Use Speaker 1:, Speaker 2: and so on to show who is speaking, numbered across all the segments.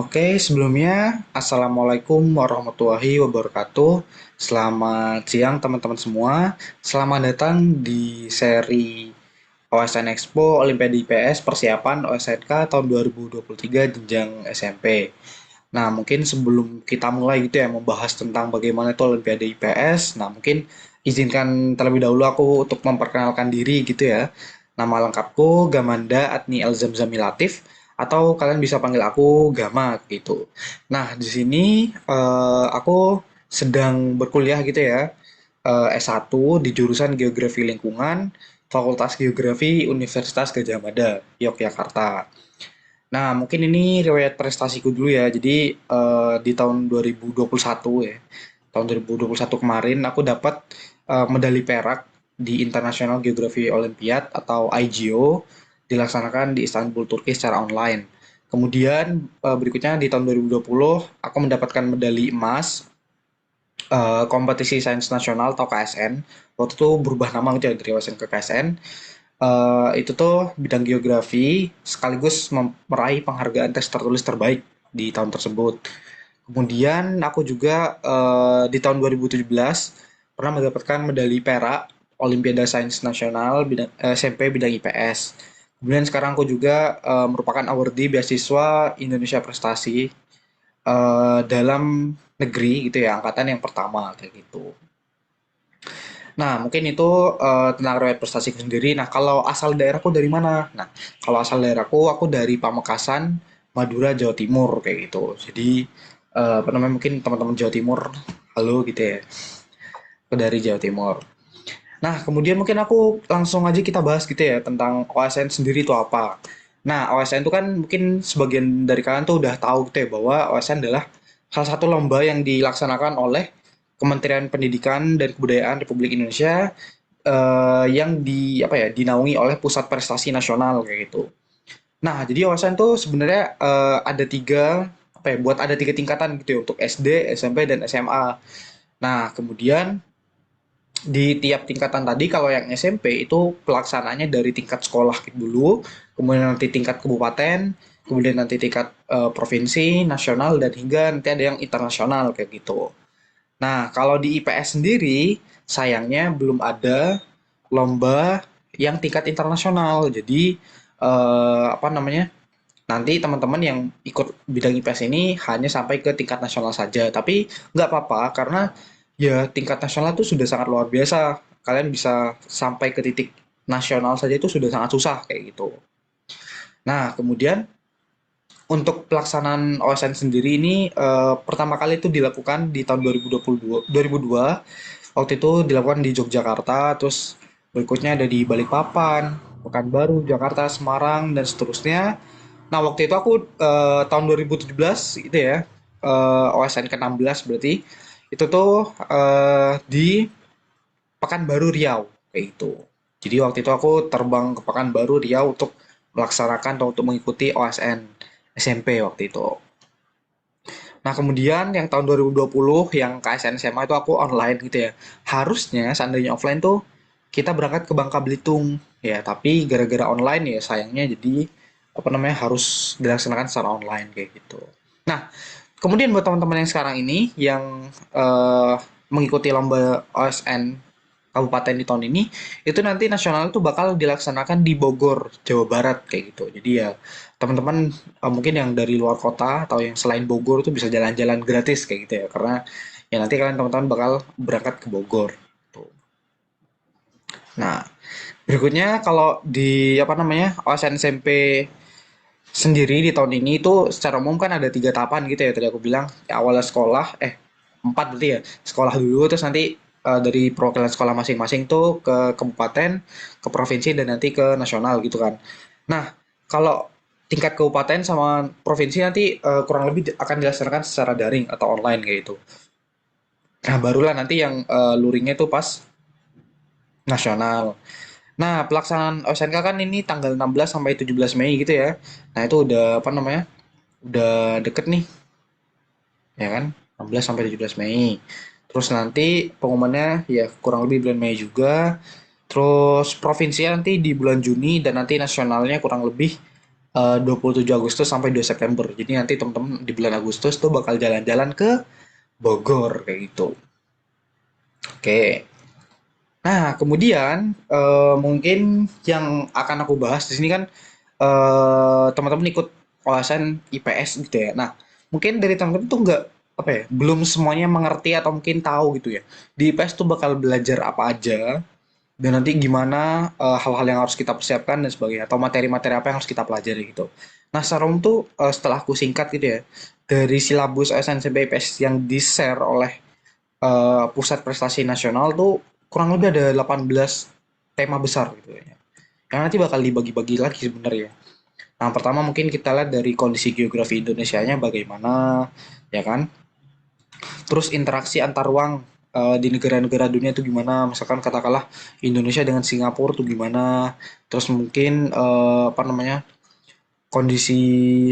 Speaker 1: Oke, sebelumnya Assalamualaikum warahmatullahi wabarakatuh. Selamat siang teman-teman semua. Selamat datang di seri OSN Expo Olimpiade IPS Persiapan OSNK tahun 2023 jenjang SMP. Nah, mungkin sebelum kita mulai gitu ya membahas tentang bagaimana itu Olimpiade IPS, nah mungkin izinkan terlebih dahulu aku untuk memperkenalkan diri gitu ya. Nama lengkapku Gamanda Adni Elzamzami Latif atau kalian bisa panggil aku Gama gitu. Nah, di sini aku sedang berkuliah gitu ya. S1 di jurusan Geografi Lingkungan, Fakultas Geografi Universitas Gadjah Mada, Yogyakarta. Nah, mungkin ini riwayat prestasiku dulu ya. Jadi di tahun 2021 ya, tahun 2021 kemarin aku dapat medali perak di International Geography Olympiad atau IGO dilaksanakan di Istanbul, Turki secara online. Kemudian berikutnya di tahun 2020 aku mendapatkan medali emas kompetisi sains nasional atau KSN. Waktu itu berubah nama gitu ya dari OSN ke KSN. Itu tuh bidang geografi sekaligus meraih penghargaan teks tertulis terbaik di tahun tersebut. Kemudian aku juga di tahun 2017 pernah mendapatkan medali perak Olimpiade Sains Nasional bidang, SMP bidang IPS. Kemudian sekarang aku juga merupakan awardee beasiswa Indonesia Prestasi dalam negeri gitu ya, angkatan yang pertama kayak gitu. Nah, mungkin itu tentang riwayat prestasiku sendiri. Nah, kalau asal daerahku dari mana? Nah, kalau asal daerahku, aku dari Pamekasan, Madura, Jawa Timur kayak gitu. Jadi, apa namanya, mungkin teman-teman Jawa Timur, halo gitu ya. Aku dari Jawa Timur. Nah, kemudian mungkin aku langsung aja kita bahas gitu ya tentang OSN sendiri itu apa. Nah, OSN itu kan mungkin sebagian dari kalian tuh udah tahu gitu ya bahwa OSN adalah salah satu lomba yang dilaksanakan oleh Kementerian Pendidikan dan Kebudayaan Republik Indonesia yang dinaungi oleh Pusat Prestasi Nasional kayak gitu. Nah, jadi OSN tuh sebenarnya ada ada tiga tingkatan gitu ya untuk SD, SMP, dan SMA. Nah, kemudian di tiap tingkatan tadi kalau yang SMP itu pelaksananya dari tingkat sekolah dulu, kemudian nanti tingkat kabupaten, kemudian nanti tingkat provinsi, nasional dan hingga nanti ada yang internasional kayak gitu. Nah, kalau di IPS sendiri sayangnya belum ada lomba yang tingkat internasional. Jadi apa namanya? Nanti teman-teman yang ikut bidang IPS ini hanya sampai ke tingkat nasional saja. Tapi nggak apa-apa karena ya tingkat nasional itu sudah sangat luar biasa. Kalian bisa sampai ke titik nasional saja itu sudah sangat susah kayak gitu. Nah, kemudian untuk pelaksanaan OSN sendiri ini pertama kali itu dilakukan di tahun 2002. Waktu itu dilakukan di Yogyakarta, terus berikutnya ada di Balikpapan, Pekanbaru, Jakarta, Semarang, dan seterusnya. Nah, waktu itu aku tahun 2017 itu ya, OSN ke-16 berarti, itu tuh di Pekanbaru Riau, kayak gitu. Jadi waktu itu aku terbang ke Pekanbaru Riau untuk melaksanakan atau untuk mengikuti OSN SMP waktu itu. Nah, kemudian yang tahun 2020 yang KSN SMA itu aku online gitu ya. Harusnya seandainya offline tuh kita berangkat ke Bangka Belitung ya, tapi gara-gara online ya sayangnya jadi apa namanya harus dilaksanakan secara online kayak gitu. Nah, kemudian buat teman-teman yang sekarang ini yang mengikuti lomba OSN kabupaten di tahun ini, itu nanti nasional itu bakal dilaksanakan di Bogor, Jawa Barat kayak gitu. Jadi ya teman-teman mungkin yang dari luar kota atau yang selain Bogor itu bisa jalan-jalan gratis kayak gitu ya, karena ya nanti kalian teman-teman bakal berangkat ke Bogor. Tuh. Nah, berikutnya kalau di apa namanya OSN SMP sendiri di tahun ini itu secara umum kan ada tiga tahapan gitu ya tadi aku bilang ya, awalnya sekolah empat berarti ya sekolah dulu terus nanti dari perwakilan sekolah masing-masing tuh ke kabupaten ke provinsi dan nanti ke nasional gitu kan. Nah, kalau tingkat kabupaten sama provinsi nanti kurang lebih akan dilaksanakan secara daring atau online kayak gitu. Nah, barulah nanti yang luringnya tuh pas nasional. Nah, pelaksanaan OSNK kan ini tanggal 16 sampai 17 Mei gitu ya. Nah, itu udah apa namanya? Udah deket nih, ya kan? 16 sampai 17 Mei. Terus nanti pengumumannya ya kurang lebih bulan Mei juga. Terus provinsi nanti di bulan Juni dan nanti nasionalnya kurang lebih 27 Agustus sampai 2 September. Jadi nanti teman-teman di bulan Agustus tuh bakal jalan-jalan ke Bogor kayak gitu. Oke. Nah, kemudian mungkin yang akan aku bahas di sini kan teman-teman ikut wawasan IPS gitu ya. Nah, mungkin dari teman-teman tuh nggak apa ya, belum semuanya mengerti atau mungkin tahu gitu ya. Di IPS tuh bakal belajar apa aja dan nanti gimana hal-hal yang harus kita persiapkan dan sebagainya atau materi-materi apa yang harus kita pelajari gitu. Nah, secara umum tuh setelah aku singkat gitu ya, dari silabus SNCB IPS yang di-share oleh Pusat Prestasi Nasional tuh kurang lebih ada 18 tema besar gitu ya. Yang nanti bakal dibagi-bagi lagi sebenarnya. Nah, pertama mungkin kita lihat dari kondisi geografi Indonesianya bagaimana, ya kan? Terus interaksi antar ruang di negara-negara dunia itu gimana? Misalkan katakanlah Indonesia dengan Singapura tuh gimana? Terus mungkin apa namanya? Kondisi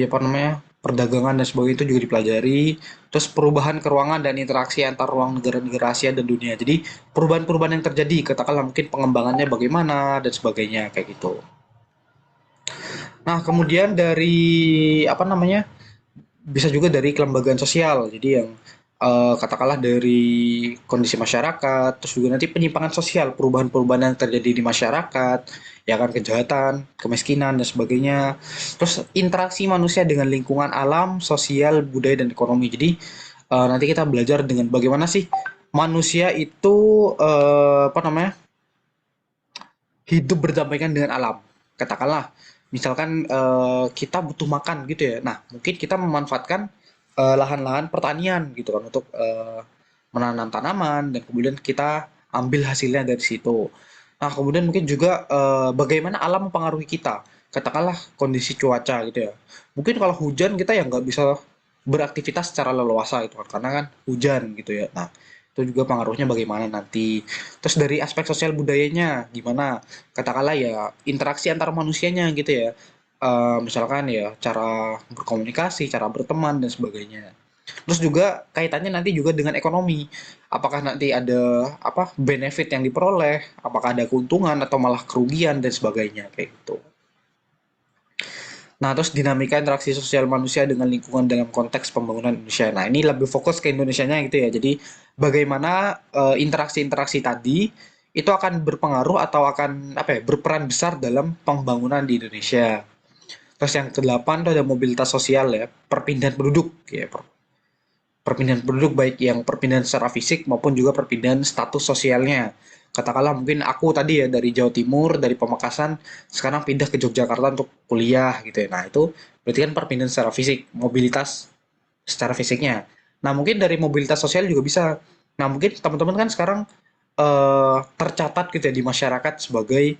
Speaker 1: apa namanya? Perdagangan dan sebagainya itu juga dipelajari. Terus perubahan keruangan dan interaksi antar ruang negara-negara Asia dan dunia. Jadi perubahan-perubahan yang terjadi, katakanlah mungkin pengembangannya bagaimana dan sebagainya kayak gitu. Nah, kemudian dari apa namanya? Bisa juga dari kelembagaan sosial. Jadi yang katakanlah dari kondisi masyarakat, terus juga nanti penyimpangan sosial, perubahan-perubahan yang terjadi di masyarakat, ya kan kejahatan, kemiskinan dan sebagainya. Terus interaksi manusia dengan lingkungan alam, sosial, budaya dan ekonomi. Jadi nanti kita belajar dengan bagaimana sih manusia itu apa namanya? Hidup berdampingan dengan alam. Katakanlah, misalkan kita butuh makan gitu ya. Nah, mungkin kita memanfaatkan lahan-lahan pertanian gitu kan untuk menanam tanaman dan kemudian kita ambil hasilnya dari situ. Nah, kemudian mungkin juga bagaimana alam mempengaruhi kita. Katakanlah kondisi cuaca gitu ya. Mungkin kalau hujan kita ya nggak bisa beraktivitas secara leluasa gitu kan karena kan hujan gitu ya. Nah, itu juga pengaruhnya bagaimana nanti. Terus dari aspek sosial budayanya gimana? Katakanlah ya interaksi antar manusianya gitu ya. Misalkan ya cara berkomunikasi, cara berteman dan sebagainya. Terus juga kaitannya nanti juga dengan ekonomi. Apakah nanti ada apa benefit yang diperoleh, apakah ada keuntungan atau malah kerugian dan sebagainya kayak gitu. Nah, terus dinamika interaksi sosial manusia dengan lingkungan dalam konteks pembangunan Indonesia. Nah, ini lebih fokus ke Indonesianya gitu ya. Jadi, bagaimana interaksi-interaksi tadi itu akan berpengaruh atau akan apa ya, berperan besar dalam pembangunan di Indonesia. Terus yang kedelapan itu ada mobilitas sosial ya, perpindahan penduduk ya, perpindahan penduduk baik yang perpindahan secara fisik maupun juga perpindahan status sosialnya. Katakanlah mungkin aku tadi ya dari Jawa Timur, dari Pamekasan, sekarang pindah ke Yogyakarta untuk kuliah gitu ya. Nah, itu berarti kan perpindahan secara fisik, mobilitas secara fisiknya. Nah, mungkin dari mobilitas sosial juga bisa. Nah, mungkin teman-teman kan sekarang tercatat gitu ya di masyarakat sebagai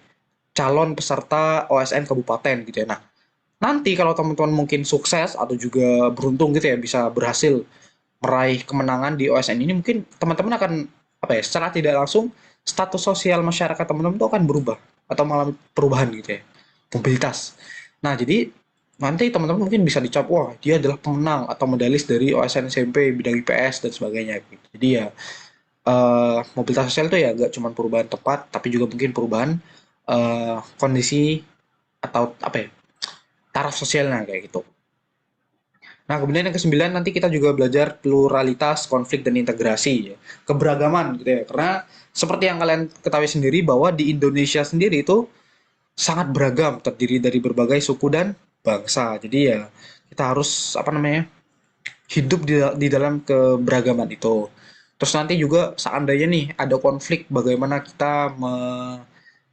Speaker 1: calon peserta OSN kabupaten gitu ya. Nah, nanti kalau teman-teman mungkin sukses atau juga beruntung gitu ya bisa berhasil meraih kemenangan di OSN ini mungkin teman-teman akan apa ya secara tidak langsung status sosial masyarakat teman-teman itu akan berubah atau mengalami perubahan gitu ya mobilitas. Nah jadi nanti teman-teman mungkin bisa dicap wah dia adalah pemenang atau medalis dari OSN SMP bidang IPS dan sebagainya gitu. Jadi ya mobilitas sosial itu ya gak cuma perubahan tempat tapi juga mungkin perubahan kondisi atau apa ya taraf sosialnya kayak gitu. Nah, kemudian yang kesembilan nanti kita juga belajar pluralitas, konflik, dan integrasi, ya. Keberagaman gitu ya. Karena seperti yang kalian ketahui sendiri bahwa di Indonesia sendiri itu sangat beragam, terdiri dari berbagai suku dan bangsa. Jadi ya kita harus apa namanya hidup di dalam keberagaman itu. Terus nanti juga seandainya nih ada konflik, bagaimana kita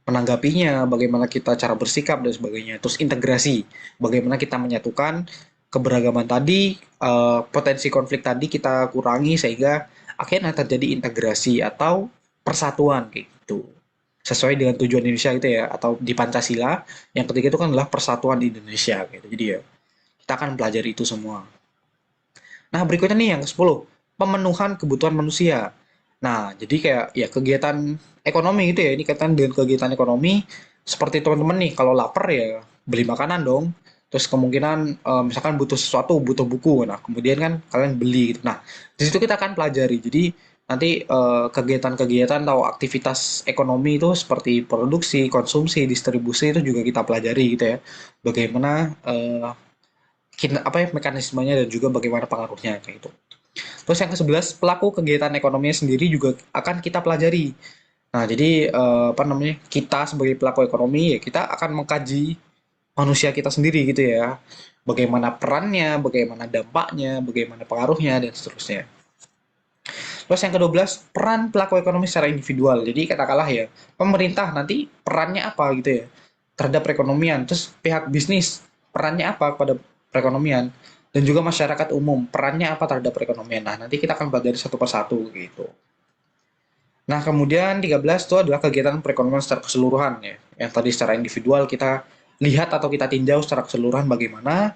Speaker 1: menanggapinya, bagaimana kita cara bersikap dan sebagainya. Terus integrasi, bagaimana kita menyatukan keberagaman tadi, potensi konflik tadi kita kurangi sehingga akhirnya terjadi integrasi atau persatuan kayak gitu. Sesuai dengan tujuan Indonesia gitu ya, atau di Pancasila, yang ketiga itu kan adalah persatuan di Indonesia gitu. Jadi ya, kita akan pelajari itu semua. Nah, berikutnya nih yang ke-10, pemenuhan kebutuhan manusia. Nah, jadi kayak ya kegiatan ekonomi gitu ya, ini kaitan dengan kegiatan ekonomi seperti teman-teman nih kalau lapar ya beli makanan dong. Terus kemungkinan misalkan butuh sesuatu, butuh buku. Nah, kemudian kan kalian beli gitu. Nah, di situ kita akan pelajari. Jadi nanti kegiatan-kegiatan atau aktivitas ekonomi itu seperti produksi, konsumsi, distribusi itu juga kita pelajari gitu ya. Bagaimana apa ya mekanismenya dan juga bagaimana pengaruhnya kayak gitu. Terus yang ke-11, pelaku kegiatan ekonominya sendiri juga akan kita pelajari. Nah, jadi apa namanya? Kita sebagai pelaku ekonomi ya kita akan mengkaji manusia kita sendiri gitu ya. Bagaimana perannya, bagaimana dampaknya, bagaimana pengaruhnya dan seterusnya. Terus yang ke-12, peran pelaku ekonomi secara individual. Jadi katakanlah ya, pemerintah nanti perannya apa gitu ya terhadap perekonomian. Terus pihak bisnis perannya apa pada perekonomian dan juga masyarakat umum perannya apa terhadap perekonomian. Nah, nanti kita akan pelajari satu persatu gitu. Nah, kemudian 13 itu adalah kegiatan perekonomian secara keseluruhan ya. Yang tadi secara individual kita lihat atau kita tinjau secara keseluruhan bagaimana.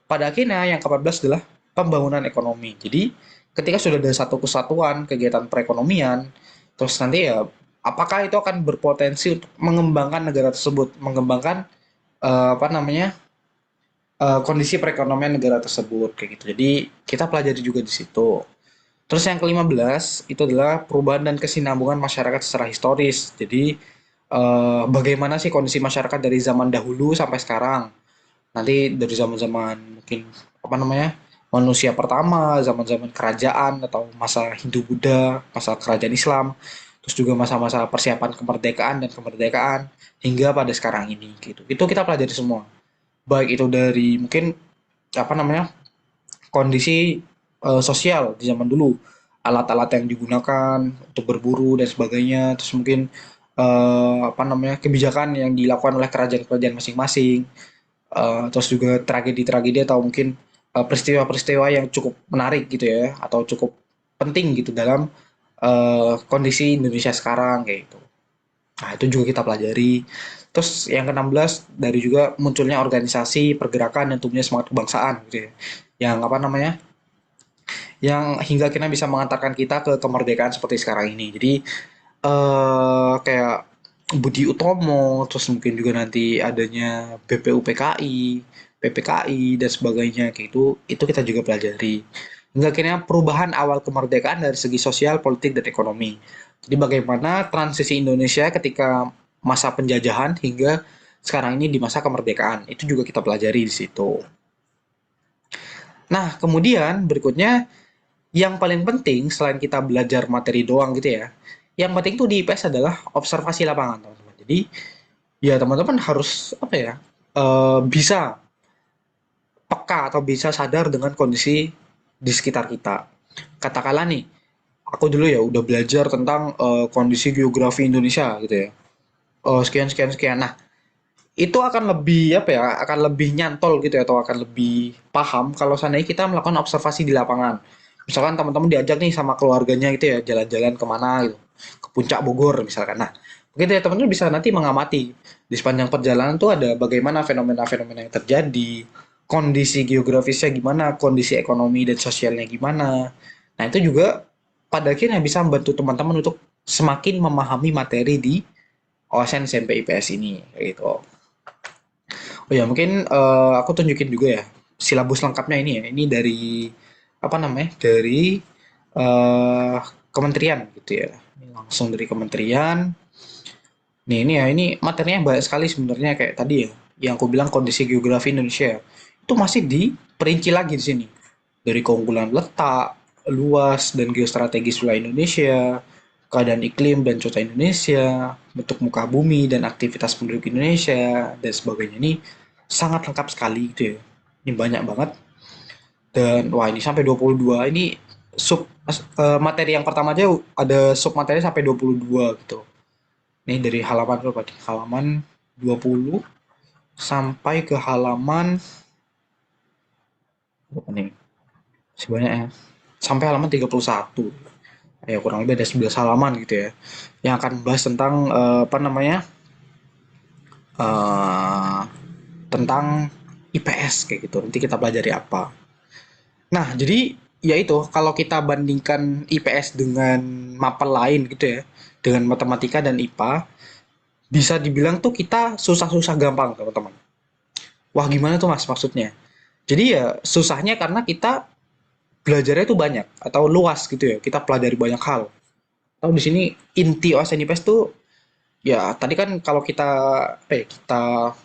Speaker 1: Pada akhirnya yang ke-14 adalah pembangunan ekonomi. Jadi, ketika sudah ada satu kesatuan kegiatan perekonomian, terus nanti ya apakah itu akan berpotensi untuk mengembangkan negara tersebut, mengembangkan apa namanya? Kondisi perekonomian negara tersebut kayak gitu. Jadi, kita pelajari juga di situ. Terus yang ke-15 itu adalah perubahan dan kesinambungan masyarakat secara historis. Jadi bagaimana sih kondisi masyarakat dari zaman dahulu sampai sekarang? Nanti dari zaman-zaman mungkin apa namanya? Manusia pertama, zaman-zaman kerajaan atau masa Hindu-Buddha, masa kerajaan Islam, terus juga masa-masa persiapan kemerdekaan dan kemerdekaan hingga pada sekarang ini gitu. Itu kita pelajari semua. Baik itu dari mungkin apa namanya? Kondisi sosial di zaman dulu, alat-alat yang digunakan untuk berburu dan sebagainya, terus mungkin apa namanya kebijakan yang dilakukan oleh kerajaan-kerajaan masing-masing, terus juga tragedi-tragedi atau mungkin peristiwa-peristiwa yang cukup menarik gitu ya, atau cukup penting gitu dalam kondisi Indonesia sekarang kayak gitu. Nah, itu juga kita pelajari. Terus yang ke-16 dari juga munculnya organisasi, pergerakan dan tumbuhnya semangat kebangsaan gitu ya. Yang apa namanya? Yang hingga kita bisa mengantarkan kita ke kemerdekaan seperti sekarang ini. Jadi kayak Budi Utomo, terus mungkin juga nanti adanya BPUPKI, PPKI dan sebagainya kayak itu kita juga pelajari. Hingga akhirnya perubahan awal kemerdekaan dari segi sosial, politik dan ekonomi. Jadi bagaimana transisi Indonesia ketika masa penjajahan hingga sekarang ini di masa kemerdekaan. Itu juga kita pelajari di situ. Nah, kemudian berikutnya yang paling penting selain kita belajar materi doang gitu ya, yang penting tuh di IPS adalah observasi lapangan teman-teman. Jadi ya teman-teman harus apa ya bisa peka atau bisa sadar dengan kondisi di sekitar kita. Katakanlah nih, aku dulu ya udah belajar tentang kondisi geografi Indonesia gitu ya. Sekian sekian sekian. Nah, itu akan lebih apa ya? Akan lebih nyantol gitu ya atau akan lebih paham kalau seandainya kita melakukan observasi di lapangan. Misalkan teman-teman diajak nih sama keluarganya gitu ya jalan-jalan kemana gitu, ke puncak Bogor misalkan. Nah, begitu ya teman-teman bisa nanti mengamati di sepanjang perjalanan tuh ada bagaimana fenomena-fenomena yang terjadi, kondisi geografisnya gimana, kondisi ekonomi dan sosialnya gimana. Nah, itu juga pada akhirnya bisa membantu teman-teman untuk semakin memahami materi di OSN SMP IPS ini gitu. Oh ya, mungkin aku tunjukin juga ya silabus lengkapnya ini ya. Ini dari apa namanya? Dari eh kementerian gitu ya. Ini langsung dari kementerian. Nih, ini ya, ini materinya banyak sekali sebenarnya kayak tadi ya, yang aku bilang kondisi geografi Indonesia. Itu masih diperinci lagi di sini. Dari keunggulan letak, luas dan geostrategis wilayah Indonesia, keadaan iklim dan cuaca Indonesia, bentuk muka bumi dan aktivitas penduduk Indonesia dan sebagainya. Ini sangat lengkap sekali gitu ya. Ini banyak banget dan wah ini sampai 22. Ini materi yang pertama aja ada sub materi sampai 22 gitu. Ini dari halaman berapa nih? Halaman 20 sampai ke halaman berapa nih? Sebanyak ya. Sampai halaman 31. Ya kurang lebih ada 11 halaman gitu ya. Yang akan bahas tentang apa namanya? eh tentang IPS kayak gitu. Nanti kita pelajari apa. Nah, jadi ya itu kalau kita bandingkan IPS dengan mapel lain gitu ya, dengan matematika dan IPA, bisa dibilang tuh kita susah-susah gampang, teman-teman. Wah, gimana tuh Mas maksudnya? Jadi ya susahnya karena kita belajarnya itu banyak atau luas gitu ya. Kita pelajari banyak hal. Atau di sini inti OSN IPS tuh ya tadi kan kalau kita kita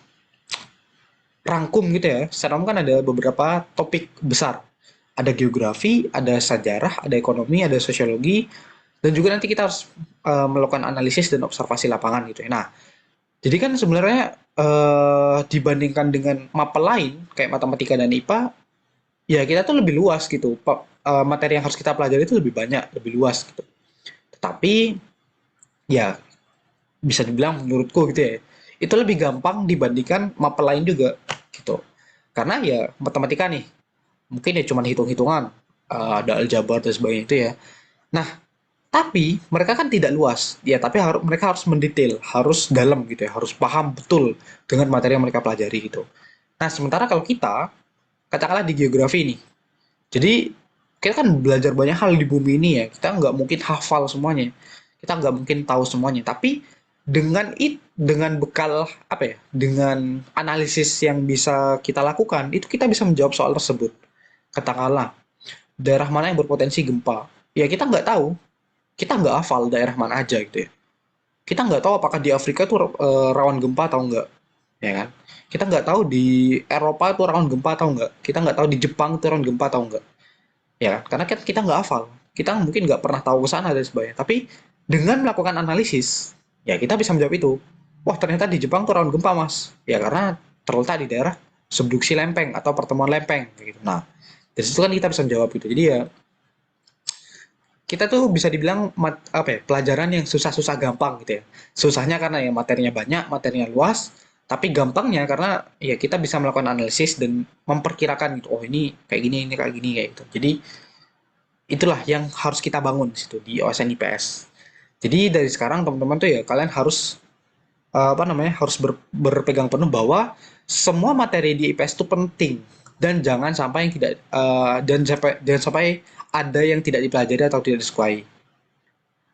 Speaker 1: rangkum gitu ya. Secara umum kan ada beberapa topik besar. Ada geografi, ada sejarah, ada ekonomi, ada sosiologi, dan juga nanti kita harus melakukan analisis dan observasi lapangan gitu ya. Nah, jadi kan sebenarnya dibandingkan dengan mapel lain kayak matematika dan IPA, ya kita tuh lebih luas gitu. Materi yang harus kita pelajari itu lebih banyak, lebih luas gitu. Tetapi ya bisa dibilang menurutku gitu ya, itu lebih gampang dibandingkan mapel lain juga gitu. Karena ya matematika nih, mungkin ya cuma hitung-hitungan, ada aljabar dan sebagainya itu ya. Nah, tapi mereka kan tidak luas, ya tapi mereka harus mendetail, harus dalam gitu ya, harus paham betul dengan materi yang mereka pelajari gitu. Nah, sementara kalau kita, katakanlah di geografi nih, jadi kita kan belajar banyak hal di bumi ini ya, kita nggak mungkin hafal semuanya, kita nggak mungkin tahu semuanya, tapi dengan bekal apa ya, dengan analisis yang bisa kita lakukan, itu kita bisa menjawab soal tersebut. Katakanlah daerah mana yang berpotensi gempa, ya kita nggak tahu, kita nggak hafal daerah mana aja gitu ya. Kita nggak tahu apakah di Afrika itu rawan gempa atau enggak, ya kan? Kita nggak tahu di Eropa itu rawan gempa atau enggak. Kita nggak tahu di Jepang itu rawan gempa atau enggak, ya kan? Karena kita nggak hafal. Kita mungkin nggak pernah tahu ke sana dan sebagainya. Tapi dengan melakukan analisis, ya kita bisa menjawab itu. Wah, ternyata di Jepang tuh rawan gempa, Mas. Ya karena terletak di daerah subduksi lempeng atau pertemuan lempeng gitu. Nah, dari situ kan kita bisa menjawab itu. Jadi ya kita tuh bisa dibilang pelajaran yang susah-susah gampang gitu ya. Susahnya karena ya materinya banyak, materinya luas, tapi gampangnya karena ya kita bisa melakukan analisis dan memperkirakan gitu. Oh, ini kayak gini kayak gitu. Jadi itulah yang harus kita bangun di situ di OSN IPS. Jadi dari sekarang teman-teman tuh ya kalian harus harus berpegang penuh bahwa semua materi di IPS itu penting dan jangan sampai yang tidak jangan sampai ada yang tidak dipelajari atau tidak disukai.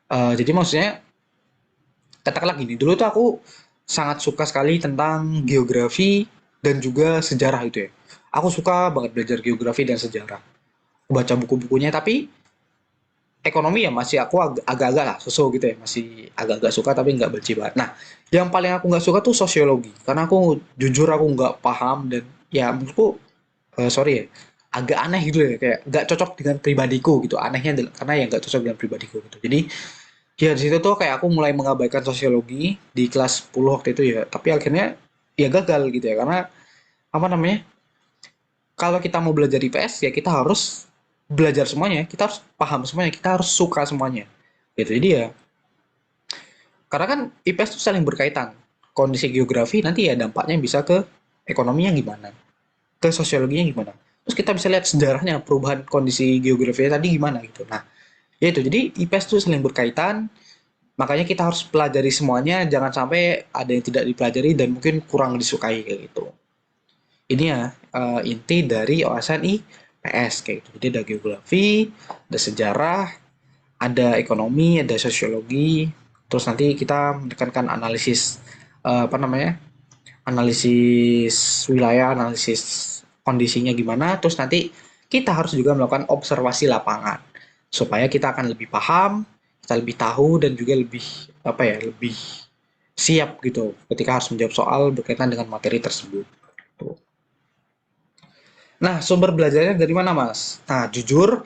Speaker 1: Jadi maksudnya katakanlah gini, dulu tuh aku sangat suka sekali tentang geografi dan juga sejarah itu ya. Aku suka banget belajar geografi dan sejarah. Aku baca buku-bukunya, tapi ekonomi ya masih aku agak-agak lah susu gitu ya, masih agak-agak suka tapi nggak benci banget. Nah, yang paling aku nggak suka tuh sosiologi, karena aku jujur aku nggak paham dan ya menurutku sorry ya, agak aneh gitu ya, kayak nggak cocok dengan pribadiku gitu. Anehnya karena ya nggak cocok dengan pribadiku gitu. Jadi ya di situ tuh kayak aku mulai mengabaikan sosiologi di kelas 10 waktu itu ya, tapi akhirnya ya gagal gitu ya, karena apa namanya, kalau kita mau belajar IPS ya kita harus belajar semuanya, kita harus paham semuanya, kita harus suka semuanya gitu. Jadi ya karena kan IPS itu saling berkaitan, kondisi geografi nanti ya dampaknya bisa ke ekonominya gimana, ke sosiologinya gimana, terus kita bisa lihat sejarahnya perubahan kondisi geografi tadi gimana gitu. Nah ya itu, jadi IPS itu saling berkaitan, makanya kita harus pelajari semuanya, jangan sampai ada yang tidak dipelajari dan mungkin kurang disukai kayak gitu. Ini ya inti dari OSN IPS kayak gitu. Jadi ada geografi, ada sejarah, ada ekonomi, ada sosiologi. Terus nanti kita menekankan analisis analisis wilayah, analisis kondisinya gimana. Terus nanti kita harus juga melakukan observasi lapangan supaya kita akan lebih paham, kita lebih tahu dan juga lebih lebih siap gitu ketika harus menjawab soal berkaitan dengan materi tersebut. Tuh. Nah, sumber belajarnya dari mana, Mas? Nah, jujur,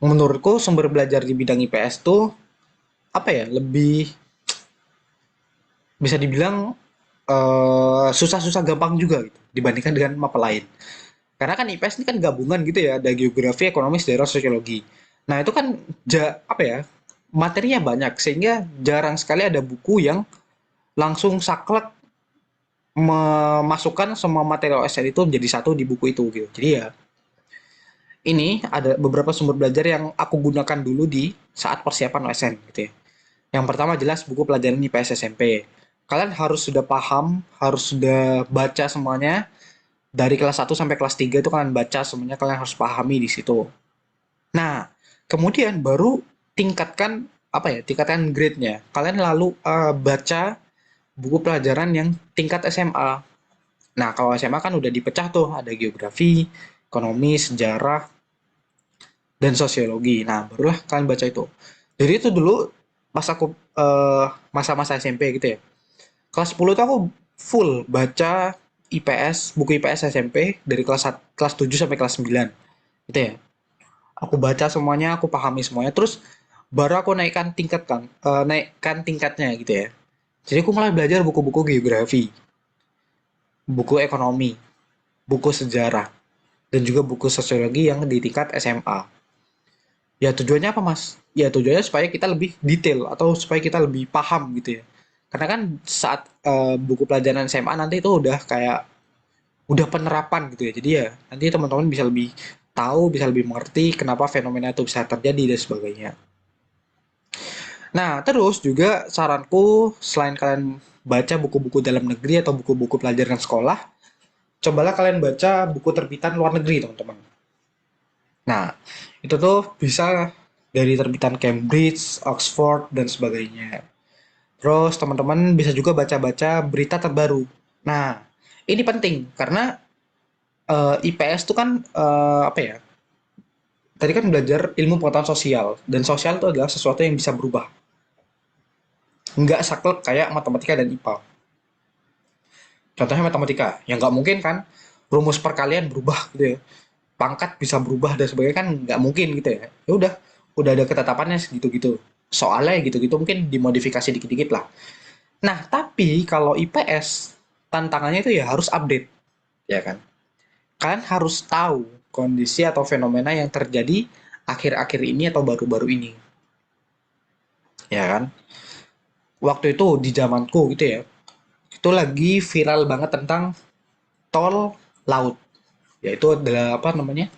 Speaker 1: menurutku sumber belajar di bidang IPS tuh lebih bisa dibilang susah-susah gampang juga gitu dibandingkan dengan mapel lain. Karena kan IPS ini kan gabungan gitu ya, ada geografi, ekonomi, sejarah, sosiologi. Nah, itu kan materinya banyak sehingga jarang sekali ada buku yang langsung saklek memasukkan semua materi OSN itu menjadi satu di buku itu gitu. Jadi ya ini ada beberapa sumber belajar yang aku gunakan dulu di saat persiapan OSN gitu ya. Yang pertama jelas buku pelajaran IPS SMP. Kalian harus sudah paham, harus sudah baca semuanya dari kelas 1 sampai kelas 3 itu kalian baca semuanya, kalian harus pahami di situ. Nah, kemudian baru tingkatkan tingkatkan grade-nya. Kalian lalu baca buku pelajaran yang tingkat SMA. Nah, kalau SMA kan udah dipecah tuh, ada geografi, ekonomi, sejarah, dan sosiologi. Nah, barulah kalian baca itu. Jadi itu dulu pas aku masa-masa SMP gitu ya. Kelas 10 tuh aku full baca IPS, buku IPS SMP dari kelas 7 sampai kelas 9. Gitu ya. Aku baca semuanya, aku pahami semuanya. Terus baru aku naikkan tingkatnya gitu ya. Jadi aku mulai belajar buku-buku geografi, buku ekonomi, buku sejarah, dan juga buku sosiologi yang di tingkat SMA. Ya tujuannya apa mas? Ya tujuannya supaya kita lebih detail atau supaya kita lebih paham gitu ya. Karena kan saat buku pelajaran SMA nanti itu udah kayak udah penerapan gitu ya. Jadi ya nanti teman-teman bisa lebih tahu, bisa lebih mengerti kenapa fenomena itu bisa terjadi dan sebagainya. Nah, terus juga saranku selain kalian baca buku-buku dalam negeri atau buku-buku pelajaran sekolah, cobalah kalian baca buku terbitan luar negeri, teman-teman. Nah, itu tuh bisa dari terbitan Cambridge, Oxford, dan sebagainya. Terus teman-teman bisa juga baca-baca berita terbaru. Nah, ini penting karena IPS itu kan apa ya? Tadi kan belajar ilmu pengetahuan sosial dan sosial itu adalah sesuatu yang bisa berubah. Nggak saklek kayak matematika dan IPA. Contohnya matematika, yang nggak mungkin kan rumus perkalian berubah gitu ya. Pangkat bisa berubah dan sebagainya kan nggak mungkin gitu ya. Ya udah ada ketetapannya segitu-gitu. Soalnya gitu-gitu mungkin dimodifikasi dikit-dikit lah. Nah, tapi kalau IPS tantangannya itu ya harus update, ya kan? Kalian harus tahu kondisi atau fenomena yang terjadi akhir-akhir ini atau baru-baru ini, ya kan? Waktu itu di zamanku gitu ya, itu lagi viral banget tentang tol laut, yaitu adalah apa namanya?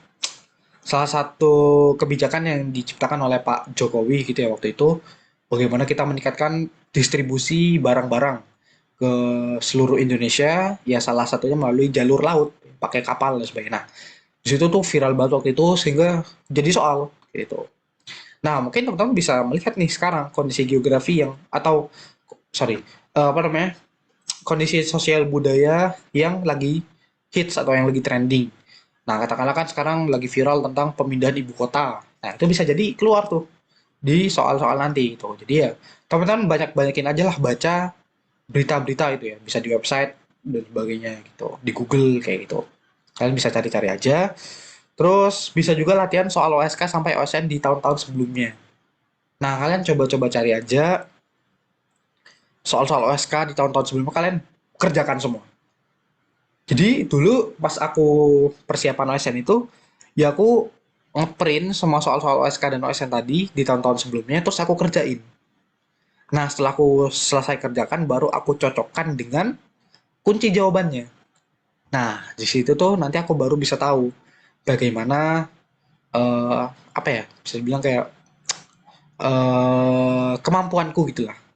Speaker 1: Salah satu kebijakan yang diciptakan oleh Pak Jokowi gitu ya waktu itu, bagaimana kita meningkatkan distribusi barang-barang ke seluruh Indonesia, ya salah satunya melalui jalur laut, pakai kapal dan sebagainya. Nah, di situ tuh viral banget waktu itu sehingga jadi soal gitu. Nah, mungkin teman-teman bisa melihat nih sekarang kondisi geografi yang atau sorry, apa namanya? Kondisi sosial budaya yang lagi hits atau yang lagi trending. Nah, katakanlah kan sekarang lagi viral tentang pemindahan ibu kota. Nah, itu bisa jadi keluar tuh di soal-soal nanti gitu. Jadi ya, teman-teman banyak-banyakin aja lah baca berita-berita itu ya. Bisa di website dan sebagainya gitu. Di Google kayak gitu. Kalian bisa cari-cari aja. Terus bisa juga latihan soal OSK sampai OSN di tahun-tahun sebelumnya. Nah, kalian coba-coba cari aja soal-soal OSK di tahun-tahun sebelumnya, kalian kerjakan semua. Jadi dulu pas aku persiapan OSN itu, ya aku ngeprint semua soal-soal OSK dan OSN tadi di tahun-tahun sebelumnya, terus aku kerjain. Nah, setelah aku selesai kerjakan, baru aku cocokkan dengan kunci jawabannya. Nah, di situ tuh nanti aku baru bisa tahu bagaimana apa ya, bisa dibilang kayak kemampuanku gitulah.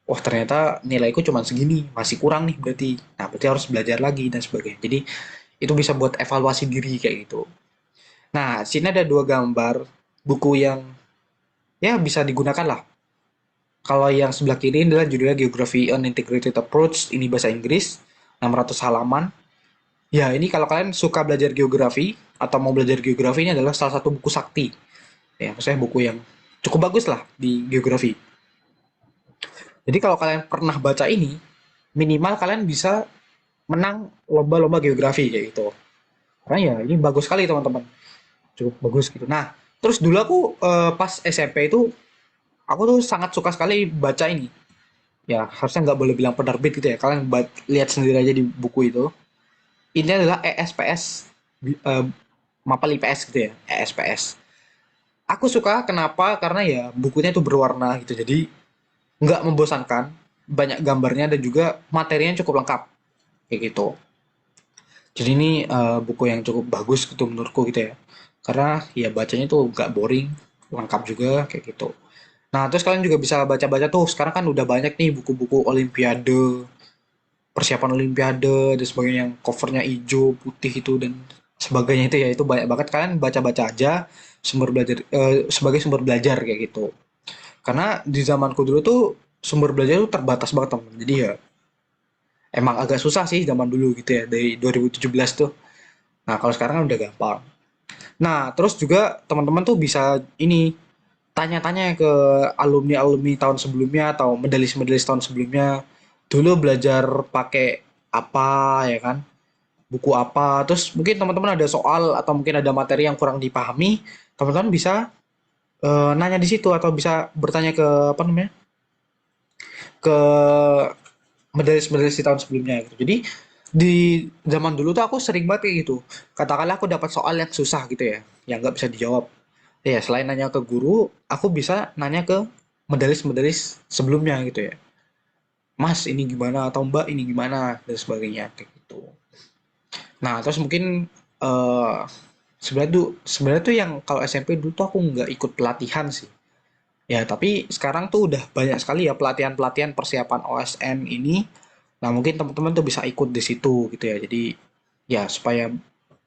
Speaker 1: Wah, ternyata nilaiku cuma segini, masih kurang nih berarti. Nah, berarti harus belajar lagi dan sebagainya. Jadi itu bisa buat evaluasi diri kayak gitu. Nah, sini ada dua gambar buku yang ya bisa digunakan lah. Kalau yang sebelah kiri adalah judulnya Geography on Integrated Approach, ini bahasa Inggris, 600 halaman. Ya, ini kalau kalian suka belajar geografi atau mau belajar geografi, ini adalah salah satu buku sakti. Ya, maksudnya buku yang cukup bagus lah di geografi. Jadi kalau kalian pernah baca ini, minimal kalian bisa menang lomba-lomba geografi kayak gitu. Karena ya ini bagus sekali teman-teman, cukup bagus gitu. Nah, terus dulu aku pas SMP itu aku tuh sangat suka sekali baca ini. Ya harusnya nggak boleh bilang penerbit gitu ya. Kalian lihat sendiri aja di buku itu. Ini adalah ESPS, eh, mapel IPS gitu ya, ESPS. Aku suka kenapa? Karena ya bukunya itu berwarna gitu, jadi nggak membosankan, banyak gambarnya dan juga materinya cukup lengkap kayak gitu. Jadi ini buku yang cukup bagus gitu menurutku gitu ya. Karena ya bacanya tuh nggak boring, lengkap juga kayak gitu. Nah, terus kalian juga bisa baca-baca tuh. Sekarang kan udah banyak nih buku-buku Olimpiade, persiapan Olimpiade dan sebagainya yang covernya hijau, putih itu dan sebagainya itu ya itu banyak banget kalian baca-baca aja sebagai sumber belajar kayak gitu. Karena di zamanku dulu tuh sumber belajar tuh terbatas banget teman. Jadi ya emang agak susah sih zaman dulu gitu ya dari 2017 tuh. Nah, kalau sekarang kan udah gampang. Nah, terus juga teman-teman tuh bisa ini tanya-tanya ke alumni-alumni tahun sebelumnya atau medalis-medalis tahun sebelumnya. Dulu belajar pakai apa ya kan? Buku apa? Terus mungkin teman-teman ada soal atau mungkin ada materi yang kurang dipahami, teman-teman bisa nanya di situ atau bisa bertanya ke apa namanya? Ke medalis-medalis di tahun sebelumnya gitu. Jadi di zaman dulu tuh aku sering banget kayak gitu. Katakanlah aku dapat soal yang susah gitu ya, yang nggak bisa dijawab. Ya, selain nanya ke guru, aku bisa nanya ke medalis-medalis sebelumnya gitu ya. Mas, ini gimana? Atau Mbak, ini gimana? Dan sebagainya kayak gitu. Nah, terus mungkin eh sebenarnya tuh yang kalau SMP dulu tuh aku nggak ikut pelatihan sih. Ya, tapi sekarang tuh udah banyak sekali ya pelatihan-pelatihan persiapan OSN ini. Nah, mungkin teman-teman tuh bisa ikut di situ gitu ya. Jadi ya supaya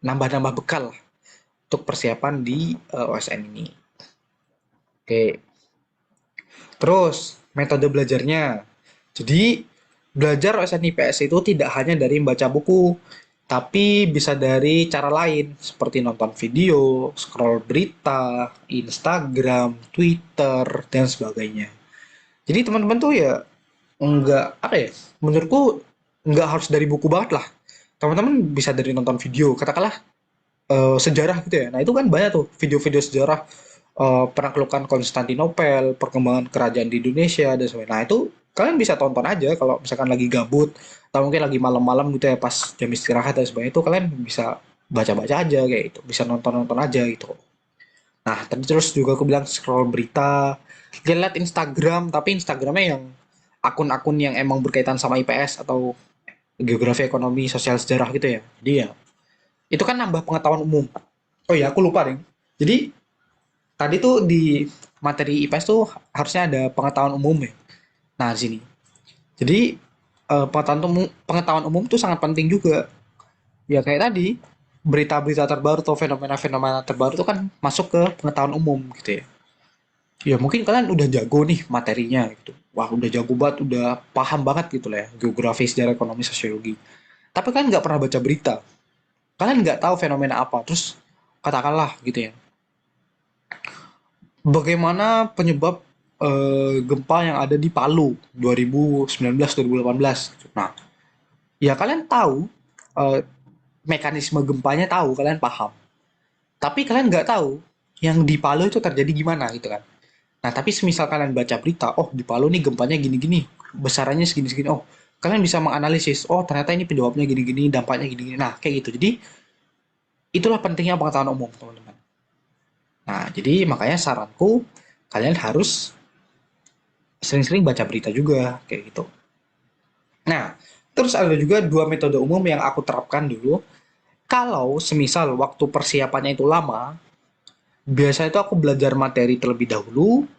Speaker 1: nambah-nambah bekal lah untuk persiapan di OSN ini. Oke. Terus metode belajarnya. Jadi belajar OSN IPS itu tidak hanya dari membaca buku, tapi bisa dari cara lain seperti nonton video, scroll berita, Instagram, Twitter, dan sebagainya. Jadi teman-teman tuh ya enggak apa ya? Menurutku enggak harus dari buku banget lah. Teman-teman bisa dari nonton video, katakanlah sejarah gitu ya. Nah, itu kan banyak tuh video-video sejarah penaklukan Konstantinopel, perkembangan kerajaan di Indonesia dan sebagainya. Nah, itu kalian bisa tonton aja kalau misalkan lagi gabut atau mungkin lagi malam-malam gitu ya pas jam istirahat dan sebagainya itu kalian bisa baca-baca aja kayak gitu, bisa nonton-nonton aja gitu. Nah, tadi terus juga aku bilang scroll berita, dia lihat Instagram, tapi Instagramnya yang akun-akun yang emang berkaitan sama IPS atau geografi, ekonomi, sosial, sejarah gitu ya. Jadi ya, itu kan nambah pengetahuan umum. Oh iya, aku lupa deh. Jadi tadi tuh di materi IPS tuh harusnya ada pengetahuan umum ya. Nah, di sini. Jadi pengetahuan umum tuh sangat penting juga. Ya kayak tadi, berita-berita terbaru atau fenomena-fenomena terbaru tuh kan masuk ke pengetahuan umum gitu ya. Ya mungkin kalian udah jago nih materinya gitu. Wah, udah jago banget, udah paham banget gitu lah ya, geografi, sejarah, ekonomi, sosiologi. Tapi kalian nggak pernah baca berita. Kalian nggak tahu fenomena apa. Terus katakanlah gitu ya, bagaimana penyebab gempa yang ada di Palu 2019-2018. Nah, ya kalian tahu eh, mekanisme gempanya, tahu, kalian paham. Tapi kalian nggak tahu yang di Palu itu terjadi gimana gitu kan. Nah, tapi semisal kalian baca berita, oh di Palu nih gempanya gini-gini, besarannya segini-segini. Oh, kalian bisa menganalisis, oh ternyata ini penyebabnya gini-gini, dampaknya gini-gini. Nah, kayak gitu. Jadi, itulah pentingnya pengetahuan umum, teman-teman. Nah, jadi makanya saranku, kalian harus sering-sering baca berita juga, kayak gitu. Nah, terus ada juga dua metode umum yang aku terapkan dulu. Kalau semisal waktu persiapannya itu lama, biasanya itu aku belajar materi terlebih dahulu,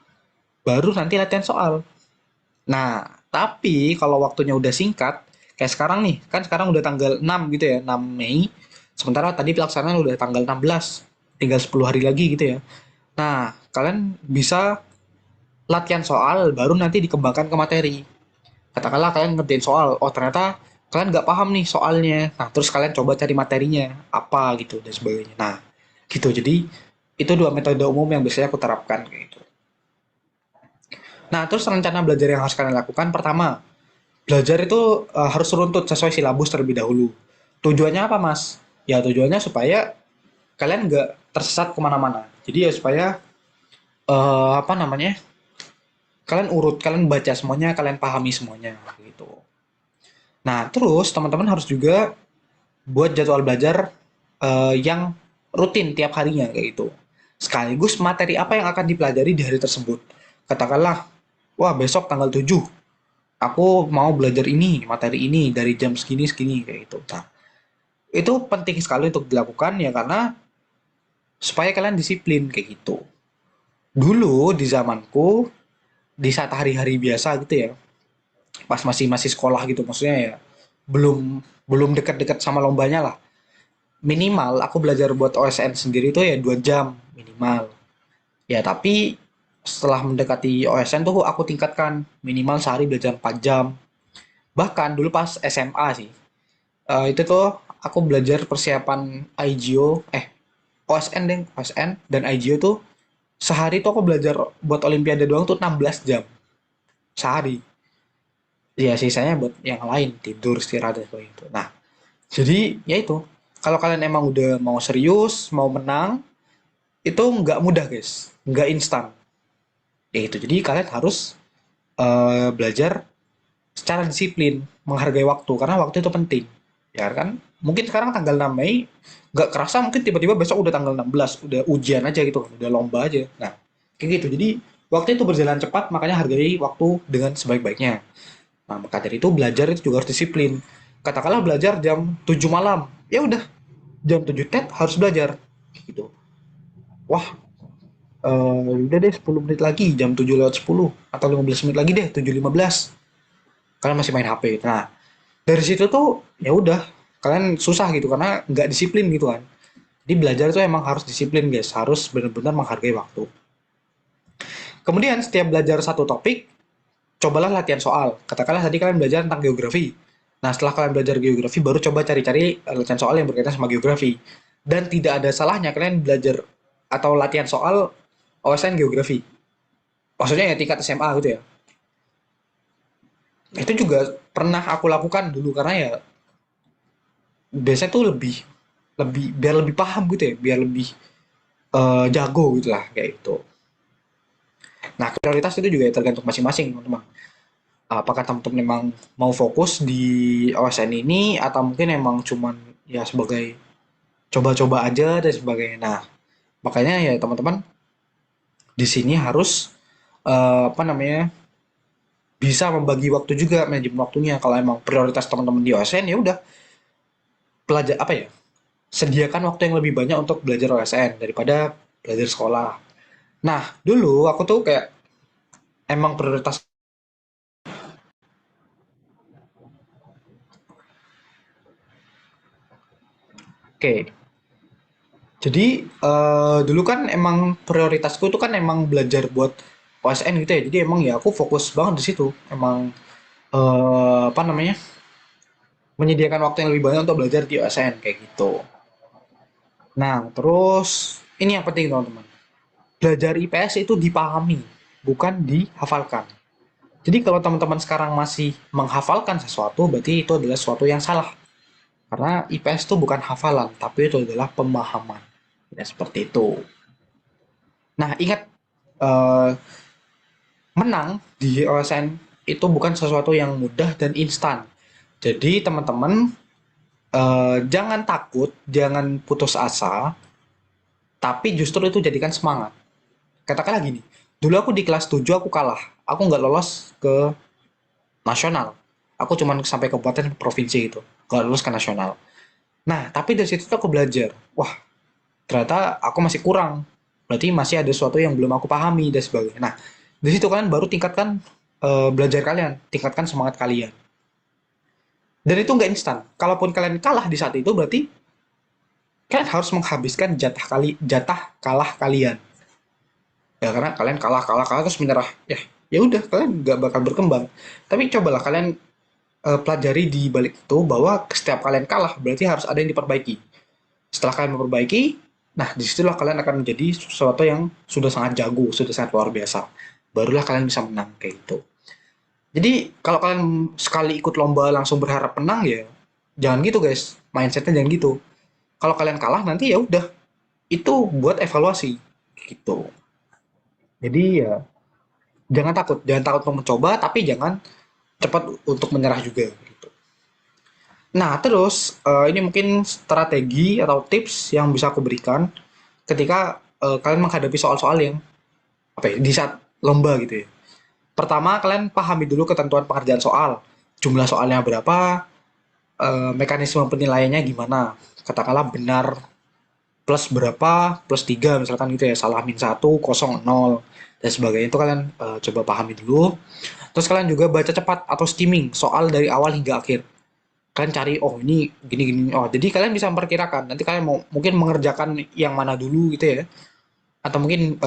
Speaker 1: baru nanti latihan soal. Nah, tapi kalau waktunya udah singkat, kayak sekarang nih, kan sekarang udah tanggal 6 gitu ya, 6 Mei. Sementara tadi pelaksanaan udah tanggal 16, tinggal 10 hari lagi gitu ya. Nah, kalian bisa latihan soal, baru nanti dikembangkan ke materi. Katakanlah kalian ngerjain soal, oh ternyata kalian nggak paham nih soalnya. Nah, terus kalian coba cari materinya, apa gitu, dan sebagainya. Nah, gitu. Jadi, itu dua metode umum yang biasanya aku terapkan kayak gitu. Nah, terus rencana belajar yang harus kalian lakukan, pertama, belajar itu harus runtut sesuai silabus terlebih dahulu. Tujuannya apa, Mas? Ya, tujuannya supaya kalian nggak tersesat kemana-mana. Jadi ya supaya apa namanya? Kalian urut, kalian baca semuanya, kalian pahami semuanya gitu. Nah, terus teman-teman harus juga buat jadwal belajar yang rutin tiap harinya kayak gitu. Sekaligus materi apa yang akan dipelajari di hari tersebut. Katakanlah, wah besok tanggal 7 aku mau belajar ini, materi ini dari jam segini segini kayak gitu. Nah, itu penting sekali untuk dilakukan ya karena supaya kalian disiplin kayak gitu. Dulu di zamanku di saat hari-hari biasa gitu ya, pas masih masih sekolah gitu maksudnya ya, belum belum dekat-dekat sama lombanya lah. Minimal aku belajar buat OSN sendiri tuh ya 2 jam minimal. Ya tapi setelah mendekati OSN tuh aku tingkatkan minimal sehari belajar 4 jam. Bahkan dulu pas SMA sih, itu tuh aku belajar persiapan IGO, OSN deh, OSN dan IGO tuh sehari tuh aku belajar buat Olimpiade doang tuh 16 jam sehari. Ya sisanya buat yang lain, tidur, istirahat dan sebagainya itu. Nah, jadi ya itu. Kalau kalian emang udah mau serius, mau menang, itu nggak mudah guys, nggak instan. Ya itu. Jadi kalian harus belajar secara disiplin, menghargai waktu karena waktu itu penting. Ya kan? Mungkin sekarang tanggal 6 Mei nggak kerasa mungkin tiba-tiba besok udah tanggal 16, udah ujian aja gitu, udah lomba aja. Nah, kayak gitu. Jadi waktu itu berjalan cepat, makanya hargai waktu dengan sebaik-baiknya. Nah, maka dari itu belajar itu juga harus disiplin. Katakanlah belajar jam 7 malam. Ya udah, jam 7 tet harus belajar. Gitu. Wah, udah deh 10 menit lagi, jam 7 lewat 10 atau 15 menit lagi deh, 7.15. Kalian masih main HP. Nah, dari situ tuh ya udah, kalian susah gitu karena nggak disiplin gitu kan. Jadi belajar tuh emang harus disiplin guys, harus benar-benar menghargai waktu. Kemudian setiap belajar satu topik, cobalah latihan soal. Katakanlah tadi kalian belajar tentang geografi. Nah, setelah kalian belajar geografi, baru coba cari-cari latihan soal yang berkaitan sama geografi. Dan tidak ada salahnya kalian belajar atau latihan soal OSN geografi. Maksudnya ya tingkat SMA gitu ya. Itu juga pernah aku lakukan dulu karena ya biasanya tuh lebih lebih biar lebih paham gitu ya, biar lebih jago gitu lah kayak itu. Nah, prioritas itu juga ya tergantung masing-masing teman-teman. Apakah teman-teman memang mau fokus di OSN ini atau mungkin emang cuman ya sebagai coba-coba aja dan sebagainya. Nah, makanya ya teman-teman di sini harus apa namanya bisa membagi waktu juga manajemen waktunya. Kalau emang prioritas teman-teman di OSN ya udah pelajar apa ya sediakan waktu yang lebih banyak untuk belajar OSN daripada belajar sekolah. Nah, dulu aku tuh kayak emang prioritas. Oke, jadi dulu kan emang prioritasku tuh kan emang belajar buat OSN gitu ya. Jadi emang ya aku fokus banget di situ. Emang apa namanya menyediakan waktu yang lebih banyak untuk belajar di OSN kayak gitu. Nah, terus ini yang penting teman-teman. Belajar IPS itu dipahami, bukan dihafalkan. Jadi kalau teman-teman sekarang masih menghafalkan sesuatu, berarti itu adalah sesuatu yang salah. Karena IPS itu bukan hafalan, tapi itu adalah pemahaman. Ya, seperti itu. Nah, ingat, eh, menang di OSN itu bukan sesuatu yang mudah dan instan. Jadi, teman-teman, jangan takut, jangan putus asa, tapi justru itu jadikan semangat. Katakanlah gini, dulu aku di kelas 7 aku kalah. Aku nggak lolos ke nasional. Aku cuma sampai kabupaten provinsi itu. Nggak lolos ke nasional. Nah, tapi dari situ tuh aku belajar. Wah, ternyata aku masih kurang. Berarti masih ada sesuatu yang belum aku pahami dan sebagainya. Nah, dari situ kalian baru tingkatkan belajar kalian, tingkatkan semangat kalian. Dan itu nggak instan. Kalaupun kalian kalah di saat itu, berarti kalian harus menghabiskan jatah kalah kalian. Ya karena kalian kalah kalah kalah terus menyerah. Ya udah kalian nggak bakal berkembang. Tapi cobalah kalian pelajari di balik itu bahwa setiap kalian kalah berarti harus ada yang diperbaiki. Setelah kalian memperbaiki, nah disitulah kalian akan menjadi sesuatu yang sudah sangat jago, sudah sangat luar biasa. Barulah kalian bisa menang kayak gitu. Jadi kalau kalian sekali ikut lomba langsung berharap menang ya, jangan gitu guys. Mindsetnya jangan gitu. Kalau kalian kalah nanti ya udah, itu buat evaluasi gitu. Jadi ya jangan takut untuk mencoba, tapi jangan cepat untuk menyerah juga. Gitu. Nah terus ini mungkin strategi atau tips yang bisa aku berikan ketika kalian menghadapi soal-soal yang apa ya di saat lomba gitu ya. Pertama kalian pahami dulu ketentuan pengerjaan soal, jumlah soalnya berapa, mekanisme penilaiannya gimana. Katakanlah benar plus berapa, plus 3 misalkan gitu ya, salah min satu, kosong, nol, dan sebagainya. Itu kalian coba pahami dulu. Terus kalian juga baca cepat atau skimming soal dari awal hingga akhir. Kalian cari, oh ini gini-gini, oh jadi kalian bisa memperkirakan. Nanti kalian mau mungkin mengerjakan yang mana dulu gitu ya. Atau mungkin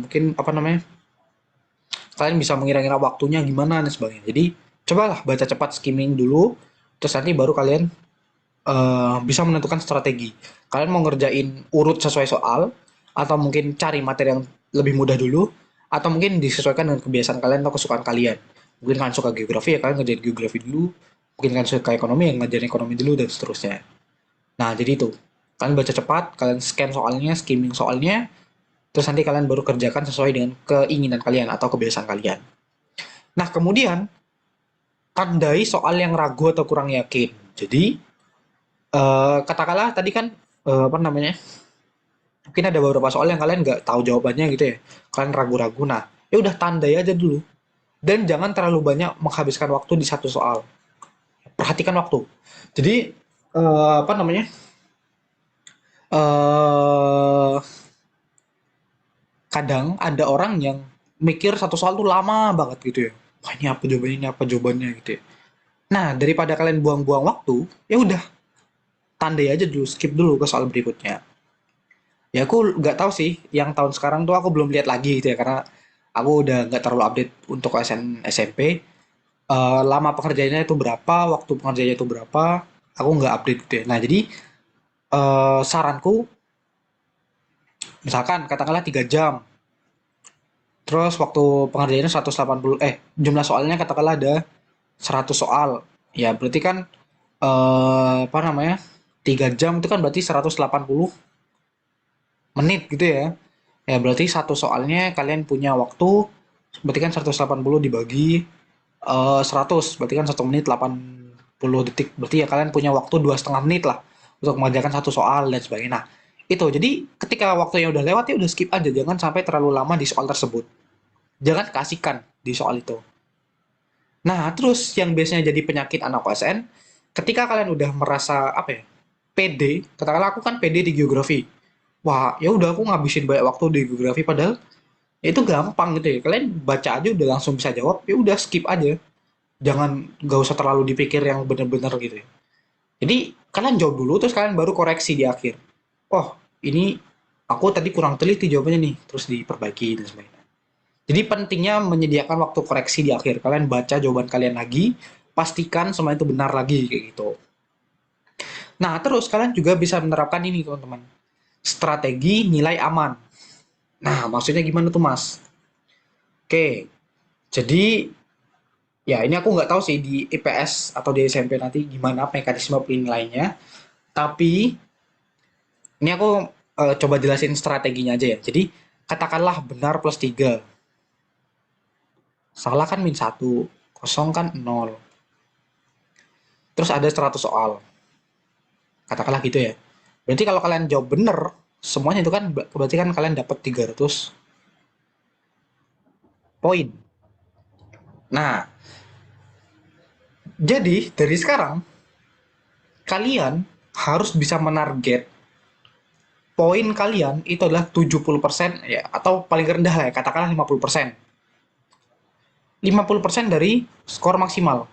Speaker 1: mungkin apa namanya, kalian bisa mengira-ngira waktunya gimana dan sebagainya. Jadi cobalah baca cepat skimming dulu, terus nanti baru kalian bisa menentukan strategi. Kalian mau ngerjain urut sesuai soal, atau mungkin cari materi yang lebih mudah dulu, atau mungkin disesuaikan dengan kebiasaan kalian atau kesukaan kalian. Mungkin kalian suka geografi ya kalian ngerjain geografi dulu, mungkin kalian suka ekonomi yang ngerjain ekonomi dulu dan seterusnya. Nah, jadi itu. Kalian baca cepat, kalian scan soalnya, skimming soalnya, terus nanti kalian baru kerjakan sesuai dengan keinginan kalian atau kebiasaan kalian. Nah, kemudian tandai soal yang ragu atau kurang yakin. Jadi, katakanlah tadi kan apa namanya? Mungkin ada beberapa soal yang kalian nggak tahu jawabannya gitu ya. Kalian ragu-ragu. Nah, ya udah tandai aja dulu. Dan jangan terlalu banyak menghabiskan waktu di satu soal. Perhatikan waktu. Jadi apa namanya? eh Kadang ada orang yang mikir satu soal tuh lama banget gitu ya. Wah, ini apa jawabannya gitu ya. Nah, daripada kalian buang-buang waktu, ya udah tandai aja dulu, skip dulu ke soal berikutnya. Ya aku nggak tahu sih, yang tahun sekarang tuh aku belum lihat lagi gitu ya, karena aku udah nggak terlalu update untuk SN SMP. Lama pengerjaannya itu berapa, waktu pengerjaannya itu berapa, aku nggak update gitu ya. Nah jadi saranku, misalkan katakanlah 3 jam, terus waktu pengerjaannya 180, jumlah soalnya katakanlah ada 100 soal. Ya berarti kan apa namanya? 3 jam itu kan berarti 180 menit gitu ya. Ya berarti satu soalnya kalian punya waktu, berarti kan 180 dibagi 100, berarti kan 1 menit 80 detik. Berarti ya kalian punya waktu 2,5 menit lah untuk mengerjakan satu soal dan sebagainya. Nah, itu. Jadi ketika waktunya udah lewat ya udah skip aja, jangan sampai terlalu lama di soal tersebut. Jangan kasihkan di soal itu. Nah, terus yang biasanya jadi penyakit anak OSN, ketika kalian udah merasa apa ya? PD, katakanlah aku kan PD di geografi. Wah, ya udah aku ngabisin banyak waktu di geografi padahal ya itu gampang gitu ya. Kalian baca aja udah langsung bisa jawab, ya udah skip aja. Jangan, nggak usah terlalu dipikir yang bener-bener gitu ya. Jadi kalian jawab dulu terus kalian baru koreksi di akhir. Oh, ini aku tadi kurang teliti jawabannya nih, terus diperbaiki dan sebagainya. Jadi pentingnya menyediakan waktu koreksi di akhir. Kalian baca jawaban kalian lagi, pastikan semua itu benar lagi kayak gitu. Nah, terus kalian juga bisa menerapkan ini, teman-teman. Strategi nilai aman. Nah, maksudnya gimana tuh, Mas? Oke, jadi ya ini aku nggak tahu sih di IPS atau di SMP nanti gimana mekanisme penilaiannya. Tapi ini aku coba jelasin strateginya aja ya. Jadi katakanlah benar plus 3, salah kan min 1, kosong kan 0. Terus ada 100 soal. Katakanlah gitu ya. Berarti kalau kalian jawab benar, semuanya itu kan berarti kan kalian dapat 300 poin. Nah, jadi dari sekarang kalian harus bisa menarget poin kalian itu adalah 70% ya, atau paling rendah lah ya, katakanlah 50%. 50% dari skor maksimal.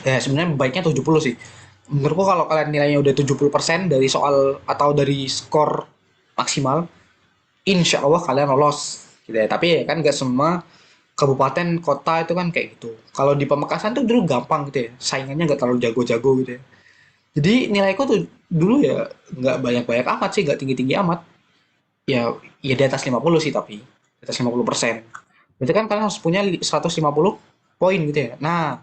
Speaker 1: Ya sebenarnya baiknya 70 sih. Menurutku kalau kalian nilainya udah 70% dari soal atau dari skor maksimal, insya Allah kalian lolos. Gitu ya. Tapi ya kan nggak semua kabupaten kota itu kan kayak gitu. Kalau di Pamekasan tuh dulu gampang gitu ya. Saingannya nggak terlalu jago-jago gitu ya. Jadi nilaiku tuh dulu ya nggak banyak-banyak amat sih, nggak tinggi-tinggi amat. Ya, ya di atas 50 sih tapi. Di atas 50%. Berarti kan kalian harus punya 150 poin gitu ya. Nah,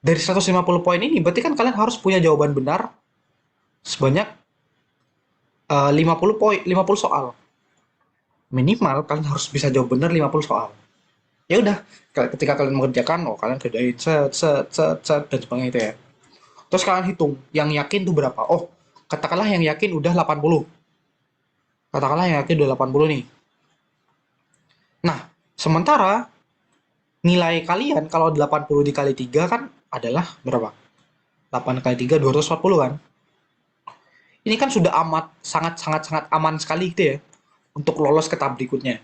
Speaker 1: dari 150 poin ini berarti kan kalian harus punya jawaban benar sebanyak 50 poin, 50 soal. Minimal kalian harus bisa jawab benar 50 soal. Ya udah, ketika kalian mengerjakan, oh kalian kerjain set set set set dan sebagainya itu ya. Terus kalian hitung yang yakin tuh berapa. Oh, katakanlah yang yakin udah 80. Katakanlah yang yakin udah 80 nih. Nah, sementara nilai kalian kalau 80 dikali 3 kan adalah berapa? 8 kali 3 240 kan? Ini kan sudah amat sangat sangat sangat aman sekali gitu ya untuk lolos ke tahap berikutnya.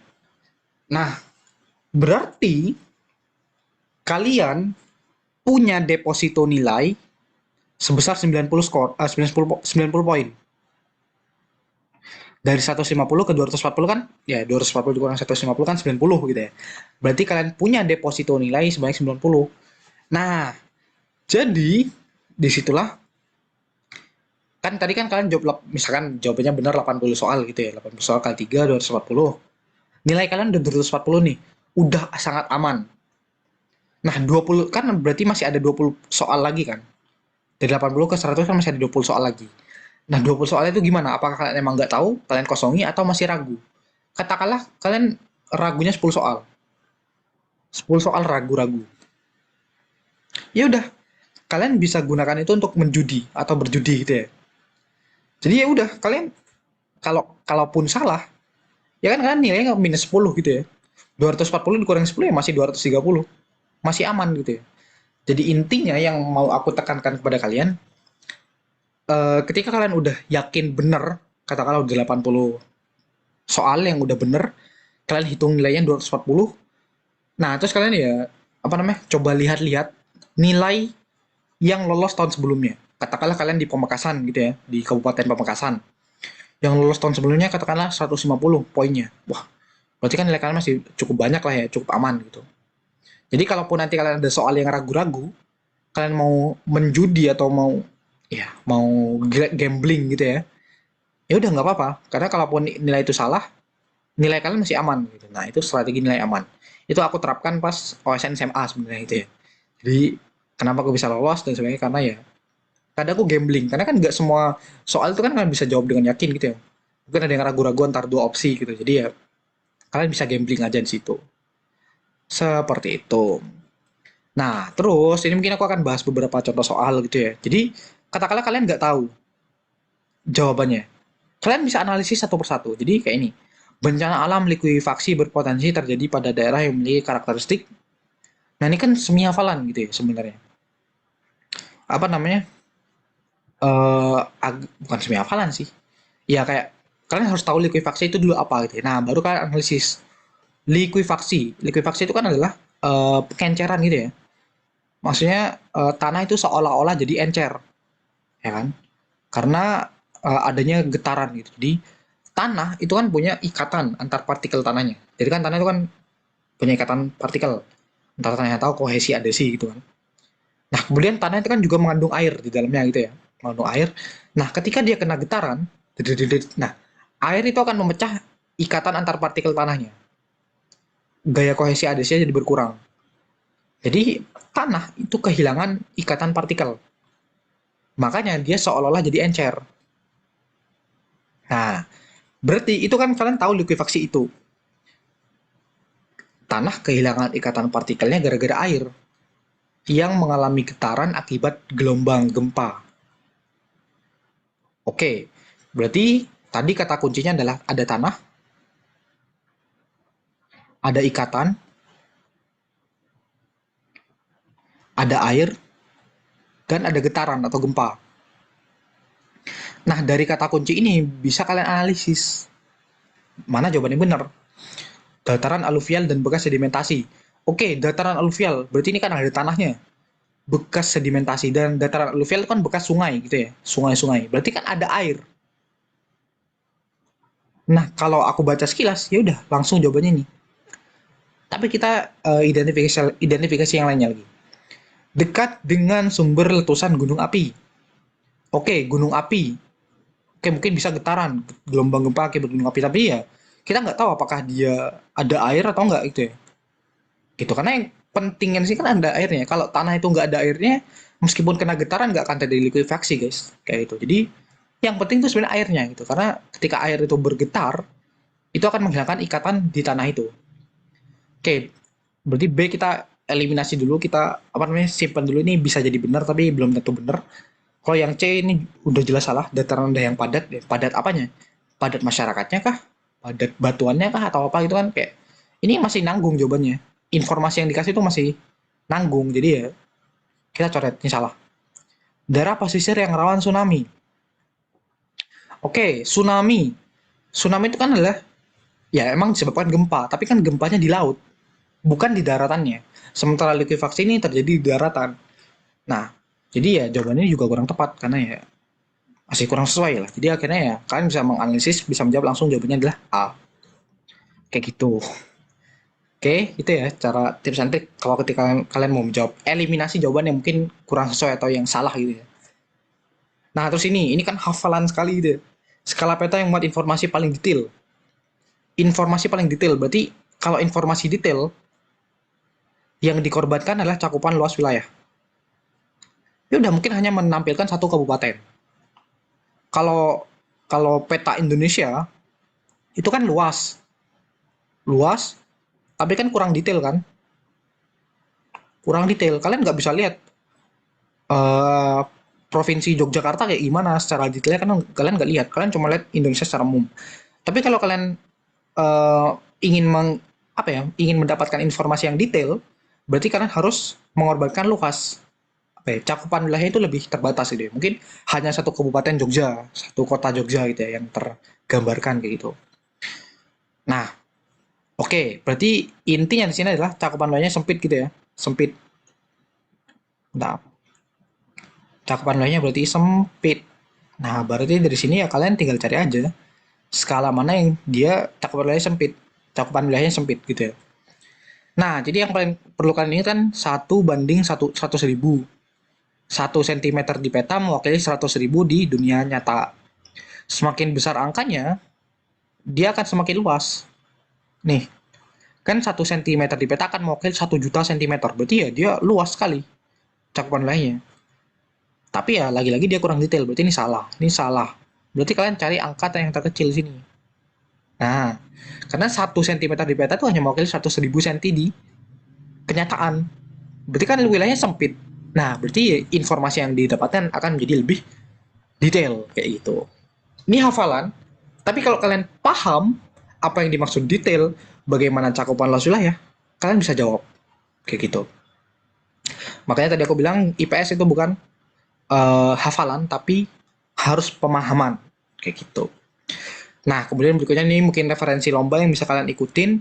Speaker 1: Nah, berarti kalian punya deposito nilai sebesar 90 skor, 90 poin. Dari 150 ke 240 kan, ya 240 dikurang 150 kan 90 gitu ya. Berarti kalian punya deposito nilai sebanyak 90. Nah, Jadi, disitulah, kan tadi kan kalian jawab, misalkan jawabannya benar 80 soal gitu ya, 80 soal kali 3, 240. Nilai kalian udah 240 nih, udah sangat aman. Nah, 20, kan berarti masih ada 20 soal lagi kan? Dari 80 ke 100 kan masih ada 20 soal lagi. Nah, 20 soal itu gimana? Apakah kalian emang nggak tahu, kalian kosongi, atau masih ragu? Katakanlah kalian ragunya 10 soal. 10 soal ragu-ragu. Ya udah, kalian bisa gunakan itu untuk menjudi atau berjudi gitu ya. Jadi ya udah, kalian kalaupun salah, ya kan kalian nilainya minus 10 gitu ya. 240 dikurang 10 ya masih 230. Masih aman gitu ya. Jadi intinya yang mau aku tekankan kepada kalian, ketika kalian udah yakin bener, katakanlah udah 80 soal yang udah bener, kalian hitung nilainya 240. Nah, terus kalian ya apa namanya? Coba lihat-lihat nilai yang lolos tahun sebelumnya. Katakanlah kalian di Pamekasan gitu ya, di Kabupaten Pamekasan. Yang lolos tahun sebelumnya katakanlah 150 poinnya. Wah, berarti kan nilai kalian masih cukup banyak lah ya, cukup aman gitu. Jadi kalaupun nanti kalian ada soal yang ragu-ragu, kalian mau menjudi atau mau gambling gitu ya udah nggak apa-apa. Karena kalaupun nilai itu salah, nilai kalian masih aman gitu. Nah, itu strategi nilai aman. Itu aku terapkan pas OSN SMA sebenarnya itu ya. Jadi kenapa aku bisa lolos dan sebagainya, karena ya kadang aku gambling, karena kan nggak semua soal itu kan kalian bisa jawab dengan yakin gitu ya. Mungkin ada yang ragu-ragu antar dua opsi gitu. Jadi ya kalian bisa gambling aja di situ. Seperti itu. Nah, terus ini mungkin aku akan bahas beberapa contoh soal gitu ya. Jadi katakanlah kalian nggak tahu jawabannya. Kalian bisa analisis satu persatu. Jadi kayak ini. Bencana alam likuifaksi berpotensi terjadi pada daerah yang memiliki karakteristik. Nah, ini kan semi hafalan gitu ya sebenarnya. Apa namanya? Bukan semi hafalan sih. Ya kayak kalian harus tahu likuifaksi itu dulu apa gitu ya. Nah, baru kalian analisis. Likuifaksi itu kan adalah pengenceran gitu ya. Maksudnya tanah itu seolah-olah jadi encer, ya kan? Karena adanya getaran gitu. Jadi tanah itu kan punya ikatan antar partikel tanahnya. Jadi kan tanah itu kan punya ikatan partikel antar tanahnya, tahu kohesi adesi gitu kan. Nah, kemudian tanah itu kan juga mengandung air di dalamnya gitu ya. Mengandung air. Nah, ketika dia kena getaran, nah, air itu akan memecah ikatan antar partikel tanahnya. Gaya kohesi adesinya jadi berkurang. Jadi tanah itu kehilangan ikatan partikel. Makanya dia seolah-olah jadi encer. Nah, berarti itu kan kalian tahu likuifaksi itu. Tanah kehilangan ikatan partikelnya gara-gara air yang mengalami getaran akibat gelombang gempa. Oke, berarti tadi kata kuncinya adalah ada tanah, ada ikatan, ada air, dan ada getaran atau gempa. Nah, dari kata kunci ini bisa kalian analisis mana jawabannya benar. Dataran aluvial dan bekas sedimentasi. Oke, dataran aluvial berarti ini kan ada tanahnya. Bekas sedimentasi, dan dataran aluvial kan bekas sungai gitu ya, sungai-sungai. Berarti kan ada air. Nah, kalau aku baca sekilas, ya udah langsung jawabannya nih. Tapi kita identifikasi yang lainnya lagi. Dekat dengan sumber letusan gunung api. Oke, gunung api. Oke, mungkin bisa getaran, gelombang gempa akibat gunung api. Tapi ya, kita nggak tahu apakah dia ada air atau nggak gitu ya. Gitu, karena yang pentingnya sih kan ada airnya. Kalau tanah itu nggak ada airnya, meskipun kena getaran nggak akan terjadi likuifaksi guys. Kayak itu. Jadi, yang penting itu sebenarnya airnya gitu. Karena ketika air itu bergetar, itu akan menghilangkan ikatan di tanah itu. Oke, berarti B kita eliminasi dulu, kita apa namanya simpan dulu, ini bisa jadi benar tapi belum tentu benar. Kalau yang C ini udah jelas salah, dataran rendah yang padat, ya, padat apanya? Padat masyarakatnya kah? Padat batuannya kah atau apa gitu kan, kayak ini masih nanggung jawabannya. Informasi yang dikasih itu masih nanggung, jadi ya kita coret, ini salah. Daerah pesisir yang rawan tsunami. Oke, tsunami. Tsunami itu kan adalah ya emang disebabkan gempa, tapi kan gempanya di laut, bukan di daratannya. Sementara likuifaksi ini terjadi di daratan. Nah, jadi ya jawabannya juga kurang tepat karena ya masih kurang sesuai lah. Jadi akhirnya ya kalian bisa menganalisis, bisa menjawab langsung jawabannya adalah A. Kayak gitu. Oke, itu ya cara tips and trik kalau ketika kalian mau menjawab eliminasi jawaban yang mungkin kurang sesuai atau yang salah gitu ya. Nah, terus ini kan hafalan sekali gitu ya. Skala peta yang muat informasi paling detail. Informasi paling detail berarti kalau informasi detail yang dikorbankan adalah cakupan luas wilayah. Ya udah mungkin hanya menampilkan satu kabupaten. Kalau kalau peta Indonesia itu kan luas, luas, tapi kan kurang detail kan, kurang detail. Kalian nggak bisa lihat eh, provinsi Yogyakarta kayak gimana secara detailnya kan kalian nggak lihat. Kalian cuma lihat Indonesia secara umum. Tapi kalau kalian eh, ingin apa ya, ingin mendapatkan informasi yang detail, berarti kalian harus mengorbankan luas. Apa ya, cakupan wilayahnya itu lebih terbatas gitu ya. Mungkin hanya satu kabupaten Jogja, satu kota Jogja gitu ya yang tergambarkan kayak gitu. Nah, oke, berarti intinya di sini adalah cakupan wilayahnya sempit gitu ya. Sempit. Nah, cakupan wilayahnya berarti sempit. Nah, berarti dari sini ya kalian tinggal cari aja skala mana yang dia cakupan wilayahnya sempit. Cakupan wilayahnya sempit gitu ya. Nah, jadi yang paling perlu kalian ingat kan 1 banding 100.000. 1 sentimeter di peta mewakili 100.000 di dunia nyata. Semakin besar angkanya, dia akan semakin luas. Nih, kan 1 sentimeter di peta akan mewakili 1 juta sentimeter. Berarti ya dia luas sekali cakupan wilayahnya. Tapi ya lagi-lagi dia kurang detail. Berarti ini salah. Ini salah. Berarti kalian cari angka yang terkecil sini. Nah, karena 1 sentimeter di peta itu hanya mewakili 100.000 senti di kenyataan. Berarti kan wilayahnya sempit. Nah, berarti informasi yang didapatkan akan menjadi lebih detail kayak gitu. Ini hafalan, tapi kalau kalian paham apa yang dimaksud detail, bagaimana cakupan luas wilayah, kalian bisa jawab kayak gitu. Makanya tadi aku bilang IPS itu bukan hafalan, tapi harus pemahaman kayak gitu. Nah, kemudian berikutnya ini mungkin referensi lomba yang bisa kalian ikutin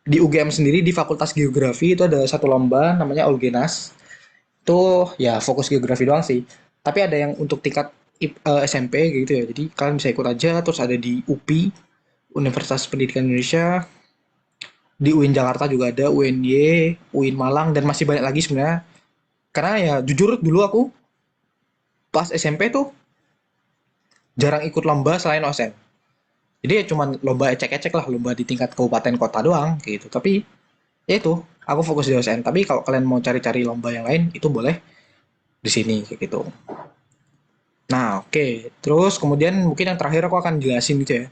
Speaker 1: di UGM sendiri di Fakultas Geografi itu ada satu lomba namanya Ulgenas. Itu ya fokus geografi doang sih. Tapi ada yang untuk tingkat SMP gitu ya. Jadi kalian bisa ikut aja. Terus ada di UPI, Universitas Pendidikan Indonesia. Di UIN Jakarta juga ada, UNY, UIN Malang, dan masih banyak lagi sebenarnya. Karena ya jujur dulu aku pas SMP tuh jarang ikut lomba selain OSN. Jadi ya cuman lomba ecek-ecek lah, lomba di tingkat kabupaten kota doang gitu. Tapi ya itu, aku fokus di OSN. Tapi kalau kalian mau cari-cari lomba yang lain, itu boleh di sini kayak gitu. Nah, oke. Terus kemudian mungkin yang terakhir aku akan jelasin gitu ya.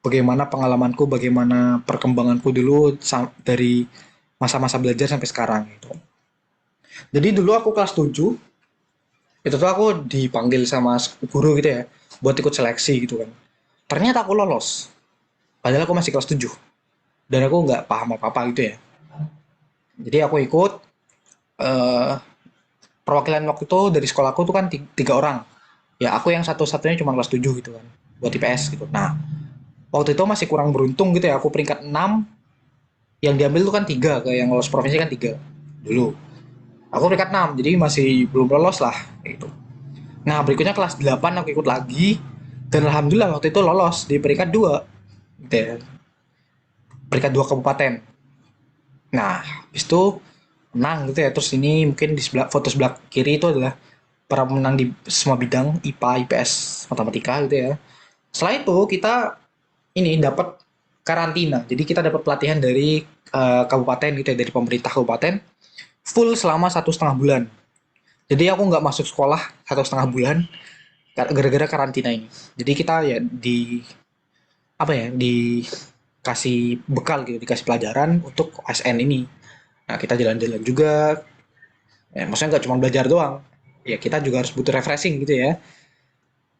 Speaker 1: Bagaimana pengalamanku, bagaimana perkembanganku dulu dari masa-masa belajar sampai sekarang gitu. Jadi dulu aku kelas 7, itu tuh aku dipanggil sama guru gitu ya, buat ikut seleksi gitu kan. Ternyata aku lolos, padahal aku masih kelas 7. Dan aku nggak paham apa-apa gitu ya. Jadi aku ikut, eh, perwakilan waktu itu dari sekolahku tuh kan 3 orang. Ya aku yang satu-satunya cuma kelas 7 gitu kan, buat IPS gitu. Nah, waktu itu masih kurang beruntung gitu ya, aku peringkat 6, yang diambil tuh kan 3, kayak yang lolos provinsi kan 3 dulu. Aku peringkat 6, jadi masih belum lolos lah gitu. Nah, berikutnya kelas 8 aku ikut lagi, dan alhamdulillah waktu itu lolos di peringkat 2 gitu ya. Peringkat 2 kabupaten. Nah, habis itu menang gitu ya. Terus ini mungkin di sebelah foto sebelah kiri itu adalah para pemenang di semua bidang IPA, IPS, matematika gitu ya. Setelah itu kita ini dapat karantina. Jadi kita dapat pelatihan dari kabupaten gitu ya, dari pemerintah kabupaten full selama 1,5 bulan. Jadi aku nggak masuk sekolah 1,5 bulan gara-gara karantina ini. Jadi kita ya di apa ya, dikasih bekal gitu, dikasih pelajaran untuk ASN ini. Nah, kita jalan-jalan juga. Ya, maksudnya nggak cuma belajar doang. Ya kita juga harus butuh refreshing gitu ya.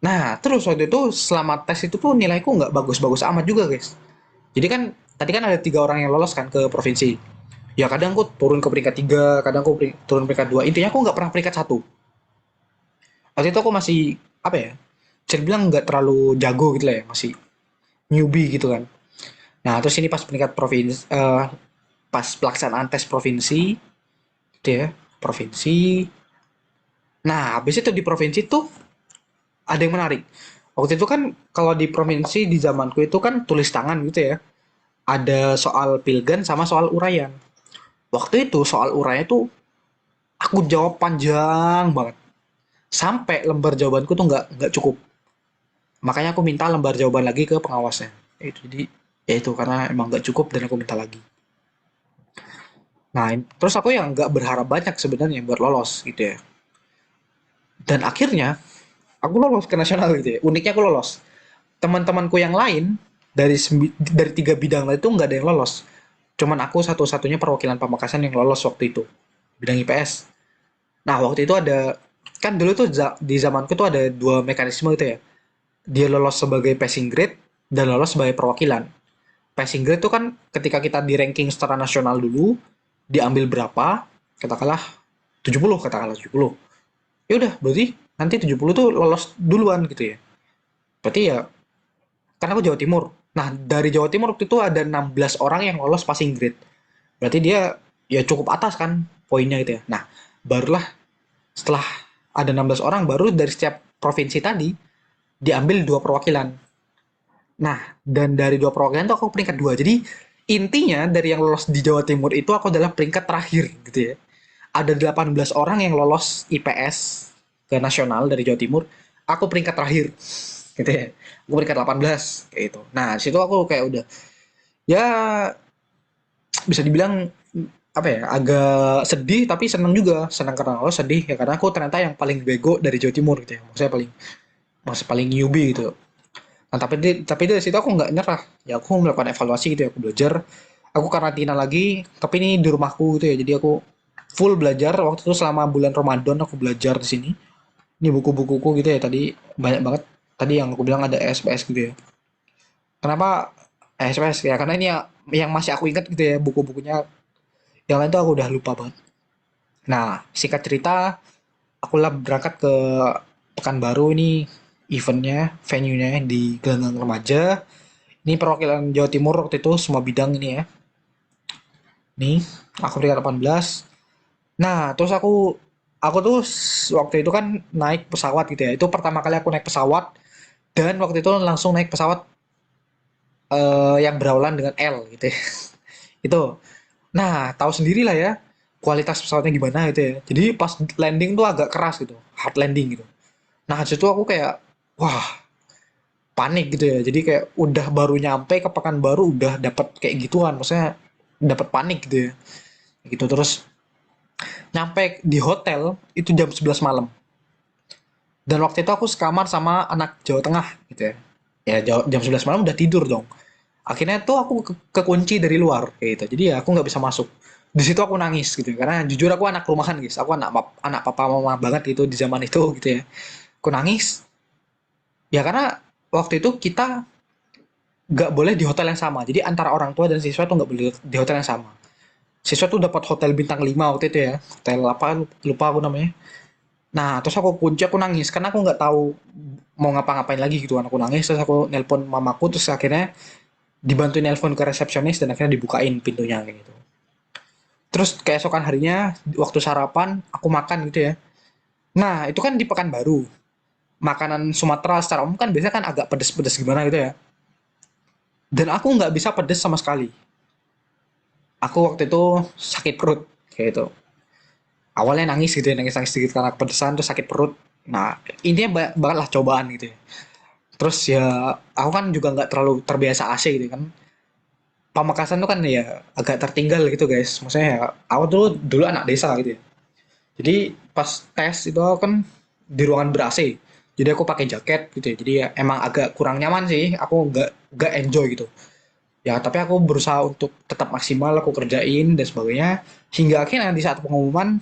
Speaker 1: Nah, terus waktu itu selama tes itu tuh nilaiku nggak bagus-bagus amat juga, guys. Jadi kan tadi kan ada 3 orang yang lolos kan ke provinsi. Ya kadang aku turun ke peringkat 3, kadang aku turun peringkat 2. Intinya aku nggak pernah peringkat 1. Waktu itu aku masih apa ya? Bisa bilang nggak terlalu jago gitu lah ya, masih newbie gitu kan. Nah, terus ini pas peringkat provinsi, pas pelaksanaan tes provinsi, gitu ya, provinsi. Nah, habis itu di provinsi tuh ada yang menarik. Waktu itu kan kalau di provinsi di zamanku itu kan tulis tangan gitu ya. ada soal Pilgan sama soal uraian. Waktu itu soal uraian tuh aku jawab panjang banget. Sampai lembar jawabanku tuh nggak cukup. Makanya aku minta lembar jawaban lagi ke pengawasnya. Itu jadi ya itu karena emang nggak cukup dan aku minta lagi. Nah, terus aku yang nggak berharap banyak sebenarnya buat lolos gitu ya. Dan akhirnya aku lolos ke nasional gitu ya. Uniknya aku lolos. Teman-temanku yang lain dari tiga bidang lain itu nggak ada yang lolos. Cuman aku satu-satunya perwakilan Pamekasan yang lolos waktu itu. Bidang IPS. Nah, waktu itu ada kan dulu tuh di zamanku tuh ada dua mekanisme gitu ya. Dia lolos sebagai passing grade dan lolos sebagai perwakilan. Passing grade itu kan ketika kita di ranking secara nasional dulu, diambil berapa, katakanlah 70, katakanlah 70. Ya udah, berarti nanti 70 tuh lolos duluan gitu ya. Berarti ya, karena aku Jawa Timur. Nah, dari Jawa Timur waktu itu ada 16 orang yang lolos passing grade. Berarti dia ya cukup atas kan poinnya gitu ya. Nah, barulah setelah ada 16 orang, baru dari setiap provinsi tadi diambil dua perwakilan. Nah, dan dari dua perwakilan itu aku peringkat dua. Jadi intinya dari yang lolos di Jawa Timur itu aku adalah peringkat terakhir gitu ya. Ada 18 orang yang lolos IPS ke nasional dari Jawa Timur. Aku peringkat terakhir gitu ya. Aku peringkat 18 kayak itu. Nah, situ aku kayak udah ya bisa dibilang apa ya, agak sedih tapi senang juga. Senang karena lolos, sedih ya karena aku ternyata yang paling bego dari Jawa Timur gitu ya. Maksudnya paling newbie gitu. Nah, tapi dari situ aku nggak nyerah. Ya aku melakukan evaluasi gitu ya, aku belajar. Aku karantina lagi, tapi ini di rumahku gitu ya. Jadi aku full belajar waktu itu selama bulan Ramadan aku belajar di sini. Ini buku-bukuku gitu ya tadi banyak banget. Tadi yang aku bilang ada SPS gitu ya. Kenapa SPS ya? Karena ini yang masih aku ingat gitu ya buku-bukunya. Yang lain tuh aku udah lupa banget. Nah, singkat cerita, aku lah berangkat ke Pekanbaru ini eventnya, venue-nya di Gelanggang Remaja. Ini perwakilan Jawa Timur waktu itu semua bidang ini ya. Nih, aku peringkat 18. Nah, terus aku tuh waktu itu kan naik pesawat gitu ya. Itu pertama kali aku naik pesawat dan waktu itu langsung naik pesawat yang berawal dengan L gitu ya. Itu. Nah, tahu sendiri lah ya kualitas pesawatnya gimana gitu ya. Jadi pas landing tuh agak keras gitu, hard landing gitu. Nah, situ aku kayak wah, panik gitu ya. Jadi kayak udah baru nyampe ke Pekanbaru udah dapat kayak gituan, maksudnya dapat panik gitu ya. Gitu terus nyampe di hotel itu jam 11 malam. Dan waktu itu aku sekamar sama anak Jawa Tengah gitu ya. Ya jam 11 malam udah tidur dong. Akhirnya tuh aku kekunci dari luar kayak gitu. Jadi ya aku nggak bisa masuk. Di situ aku nangis gitu karena jujur aku anak rumahan guys. Aku anak papa mama banget gitu di zaman itu gitu ya. Aku nangis ya karena waktu itu kita nggak boleh di hotel yang sama. Jadi antara orang tua dan siswa tuh nggak boleh di hotel yang sama. Siswa tuh dapat hotel bintang 5 waktu itu ya. Hotel apa lupa aku namanya. Nah, terus aku kunci, aku nangis karena aku nggak tahu mau ngapa-ngapain lagi gitu kan. Aku nangis, terus aku nelpon mamaku, terus akhirnya dibantuin nelpon ke resepsionis dan akhirnya dibukain pintunya kayak gitu. Terus keesokan harinya waktu sarapan aku makan gitu ya. Nah, itu kan di Pekanbaru. Makanan Sumatera secara umum kan biasanya kan agak pedes-pedes gimana gitu ya. Dan aku nggak bisa pedes sama sekali. Aku waktu itu sakit perut kayak itu. Awalnya nangis gitu ya, nangis-nangis sedikit karena kepedesan terus sakit perut. Nah, intinya banyak banget lah cobaan gitu ya. Terus ya aku kan juga nggak terlalu terbiasa AC gitu kan. Pamekasan tuh kan ya agak tertinggal gitu guys. Maksudnya ya aku tuh dulu anak desa gitu ya. Jadi pas tes itu aku kan di ruangan ber-AC. Jadi aku pakai jaket gitu ya. Jadi ya emang agak kurang nyaman sih. Aku nggak enjoy gitu. Ya tapi aku berusaha untuk tetap maksimal aku kerjain dan sebagainya. Hingga akhirnya di saat pengumuman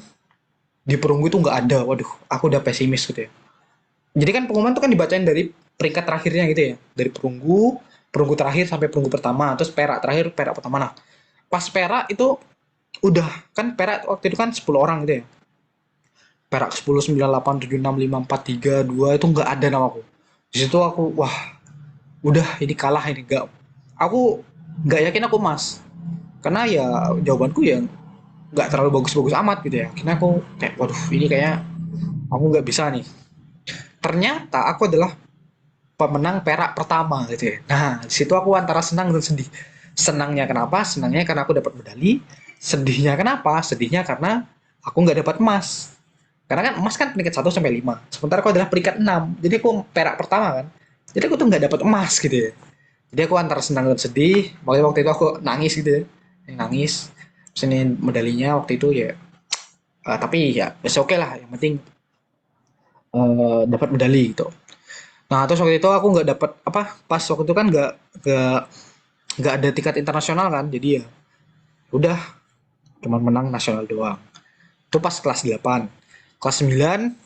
Speaker 1: di perunggu itu nggak ada. Waduh, aku udah pesimis gitu ya. Jadi kan pengumuman itu kan dibacain dari peringkat terakhirnya gitu ya. Dari perunggu, perunggu terakhir sampai perunggu pertama, terus perak terakhir, perak pertama. Nah, pas perak itu udah kan perak waktu itu kan 10 orang gitu ya. Perak 10, 9, 8, 7, 6, 5, 4, 3, 2 itu nggak ada namaku. Di situ aku wah, udah ini kalah ini nggak. Aku nggak yakin aku emas. Karena ya jawabanku ya nggak terlalu bagus-bagus amat gitu ya. Karena aku kayak waduh ini kayaknya aku nggak bisa nih. Ternyata aku adalah pemenang perak pertama gitu ya. Nah, di situ aku antara senang dan sedih. Senangnya kenapa? Senangnya karena aku dapat medali. Sedihnya kenapa? Sedihnya karena aku nggak dapat emas. Karena kan emas kan peringkat 1 sampai 5. Sementara aku adalah peringkat 6. Jadi aku perak pertama kan. Jadi aku tuh nggak dapat emas gitu ya. Jadi aku antara senang dan sedih. Makanya waktu itu aku nangis gitu ya. Nangis. Terus ini medalinya waktu itu ya. Tapi ya oke lah. Yang penting dapat medali gitu. Nah terus waktu itu aku nggak dapat apa? Pas waktu itu kan nggak nggak ada tingkat internasional kan. Jadi ya udah cuma menang nasional doang. Itu pas kelas 8. Kelas 9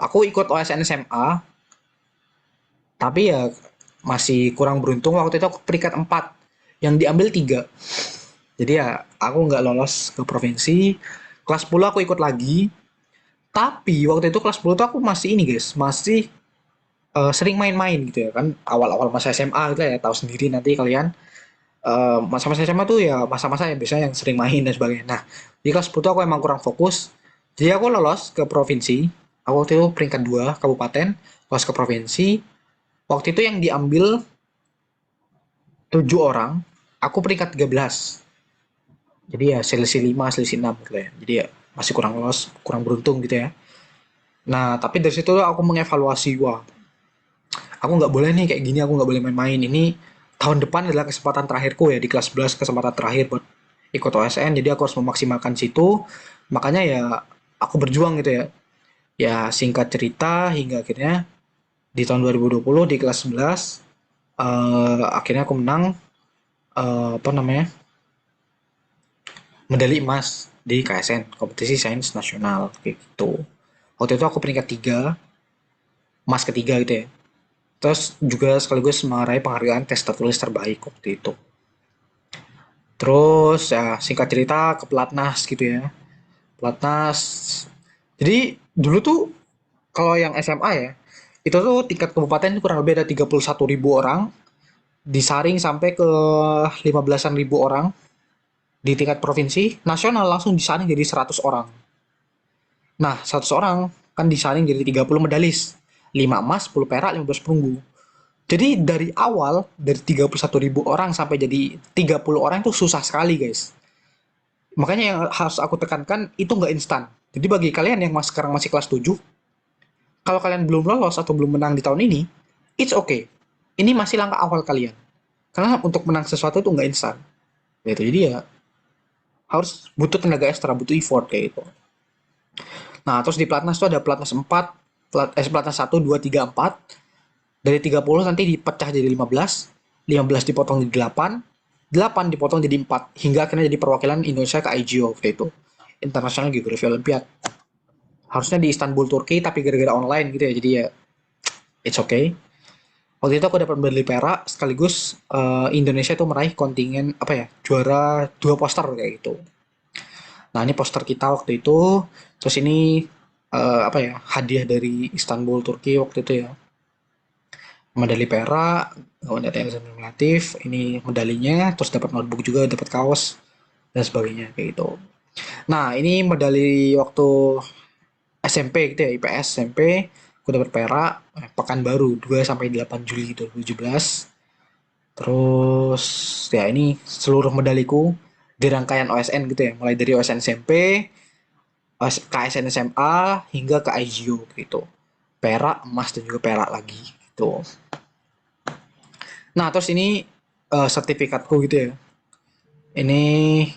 Speaker 1: aku ikut OSN SMA, tapi ya masih kurang beruntung. Waktu itu aku peringkat 4, yang diambil 3. Jadi ya aku nggak lolos ke provinsi. Kelas 10 aku ikut lagi, tapi waktu itu kelas 10 tuh aku masih ini guys, masih sering main-main gitu ya kan. Awal-awal masa SMA gitu ya, tahu sendiri nanti kalian. Masa-masa SMA tuh ya masa-masa yang biasanya yang sering main dan sebagainya. Nah, di kelas 10 tuh aku emang kurang fokus. Jadi aku lolos ke provinsi. Aku waktu itu peringkat 2 kabupaten, lolos ke provinsi. Waktu itu yang diambil 7 orang, aku peringkat 13. Jadi ya selisih 5, selisih 6 gitu ya. Jadi ya masih kurang lolos, kurang beruntung gitu ya. Nah, tapi dari situ aku mengevaluasi, wah, aku nggak boleh nih kayak gini, aku nggak boleh main-main. Ini tahun depan adalah kesempatan terakhirku ya, di kelas 11 kesempatan terakhir buat ikut OSN, jadi aku harus memaksimalkan situ. Makanya ya aku berjuang gitu ya. Ya singkat cerita hingga akhirnya di tahun 2020 di kelas 11 akhirnya aku menang apa namanya? Medali emas di KSN, kompetisi sains nasional kayak gitu. Waktu itu aku peringkat 3, emas ketiga gitu ya. Terus juga sekaligus meraih penghargaan tes tertulis terbaik waktu itu. Terus ya singkat cerita ke pelatnas gitu ya. Pelatnas. Jadi dulu tuh kalau yang SMA ya, itu tuh tingkat kabupaten kurang lebih ada 31.000 orang, disaring sampai ke 15-an ribu orang. Di tingkat provinsi, nasional langsung disaring jadi 100 orang. Nah, 100 orang kan disaring jadi 30 medalis. 5 emas, 10 perak, 15 perunggu. Jadi dari awal, dari 31.000 orang sampai jadi 30 orang itu susah sekali guys. Makanya yang harus aku tekankan itu nggak instan. Jadi bagi kalian yang sekarang masih kelas 7, kalau kalian belum lolos atau belum menang di tahun ini, it's okay. Ini masih langkah awal kalian. Karena untuk menang sesuatu itu nggak instan. Gitu. Jadi ya harus butuh tenaga ekstra, butuh effort kayak gitu. Nah, terus di pelatnas itu ada pelatnas 4, pelatnas 1, 2, 3, 4. Dari 30 nanti dipecah jadi 15, 15 dipotong jadi 8, 8 dipotong jadi 4, hingga akhirnya jadi perwakilan Indonesia ke IGO waktu itu. International Geography Olympiad. Harusnya di Istanbul, Turki, tapi gara-gara online gitu ya, jadi ya it's okay. Waktu itu aku dapat medali perak, sekaligus Indonesia itu meraih kontingen apa ya, juara 2 poster kayak gitu. Nah ini poster kita waktu itu, terus ini apa ya, hadiah dari Istanbul, Turki waktu itu ya. Medali perak, wanita yang relatif, ini medalinya, terus dapat notebook juga, dapat kaos dan sebagainya kayak gitu. Nah, ini medali waktu SMP gitu ya, IPS SMP, aku dapat perak Pekanbaru 2 sampai 8 Juli 2017. Terus ya ini seluruh medaliku di rangkaian OSN gitu ya, mulai dari OSN SMP, KSN SMA hingga ke IGO gitu. Perak, emas dan juga perak lagi gitu. Nah, terus ini sertifikatku gitu ya. Ini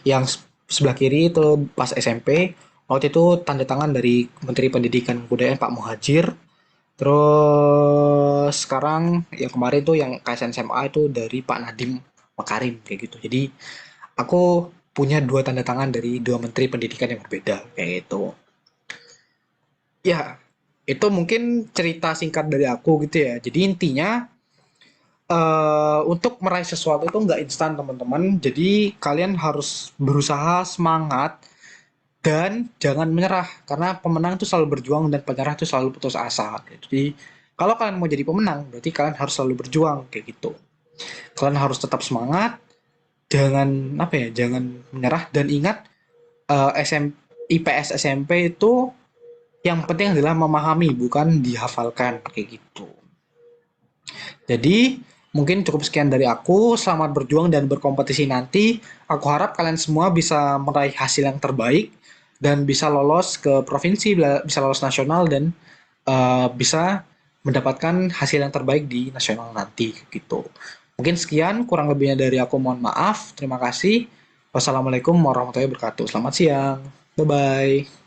Speaker 1: yang sebelah kiri itu pas SMP. Waktu itu tanda tangan dari Menteri Pendidikan dan Kebudayaan Pak Muhajir. Terus sekarang yang kemarin tuh yang KSN SMA itu dari Pak Nadiem Makarim kayak gitu. Jadi aku punya 2 tanda tangan dari 2 menteri pendidikan yang berbeda kayak gitu. Ya, itu mungkin cerita singkat dari aku gitu ya. Jadi intinya untuk meraih sesuatu itu nggak instan teman-teman. Jadi kalian harus berusaha semangat dan jangan menyerah karena pemenang itu selalu berjuang dan penyerah itu selalu putus asa. Jadi kalau kalian mau jadi pemenang berarti kalian harus selalu berjuang kayak gitu. Kalian harus tetap semangat, jangan apa ya, jangan menyerah dan ingat IPS SMP itu yang penting adalah memahami bukan dihafalkan kayak gitu. Jadi Mungkin cukup sekian dari aku. Selamat berjuang dan berkompetisi nanti. Aku harap kalian semua bisa meraih hasil yang terbaik dan bisa lolos ke provinsi, bisa lolos nasional dan bisa mendapatkan hasil yang terbaik di nasional nanti gitu. Mungkin sekian, kurang lebihnya dari aku mohon maaf. Terima kasih. Wassalamualaikum warahmatullahi wabarakatuh. Selamat siang. Bye bye.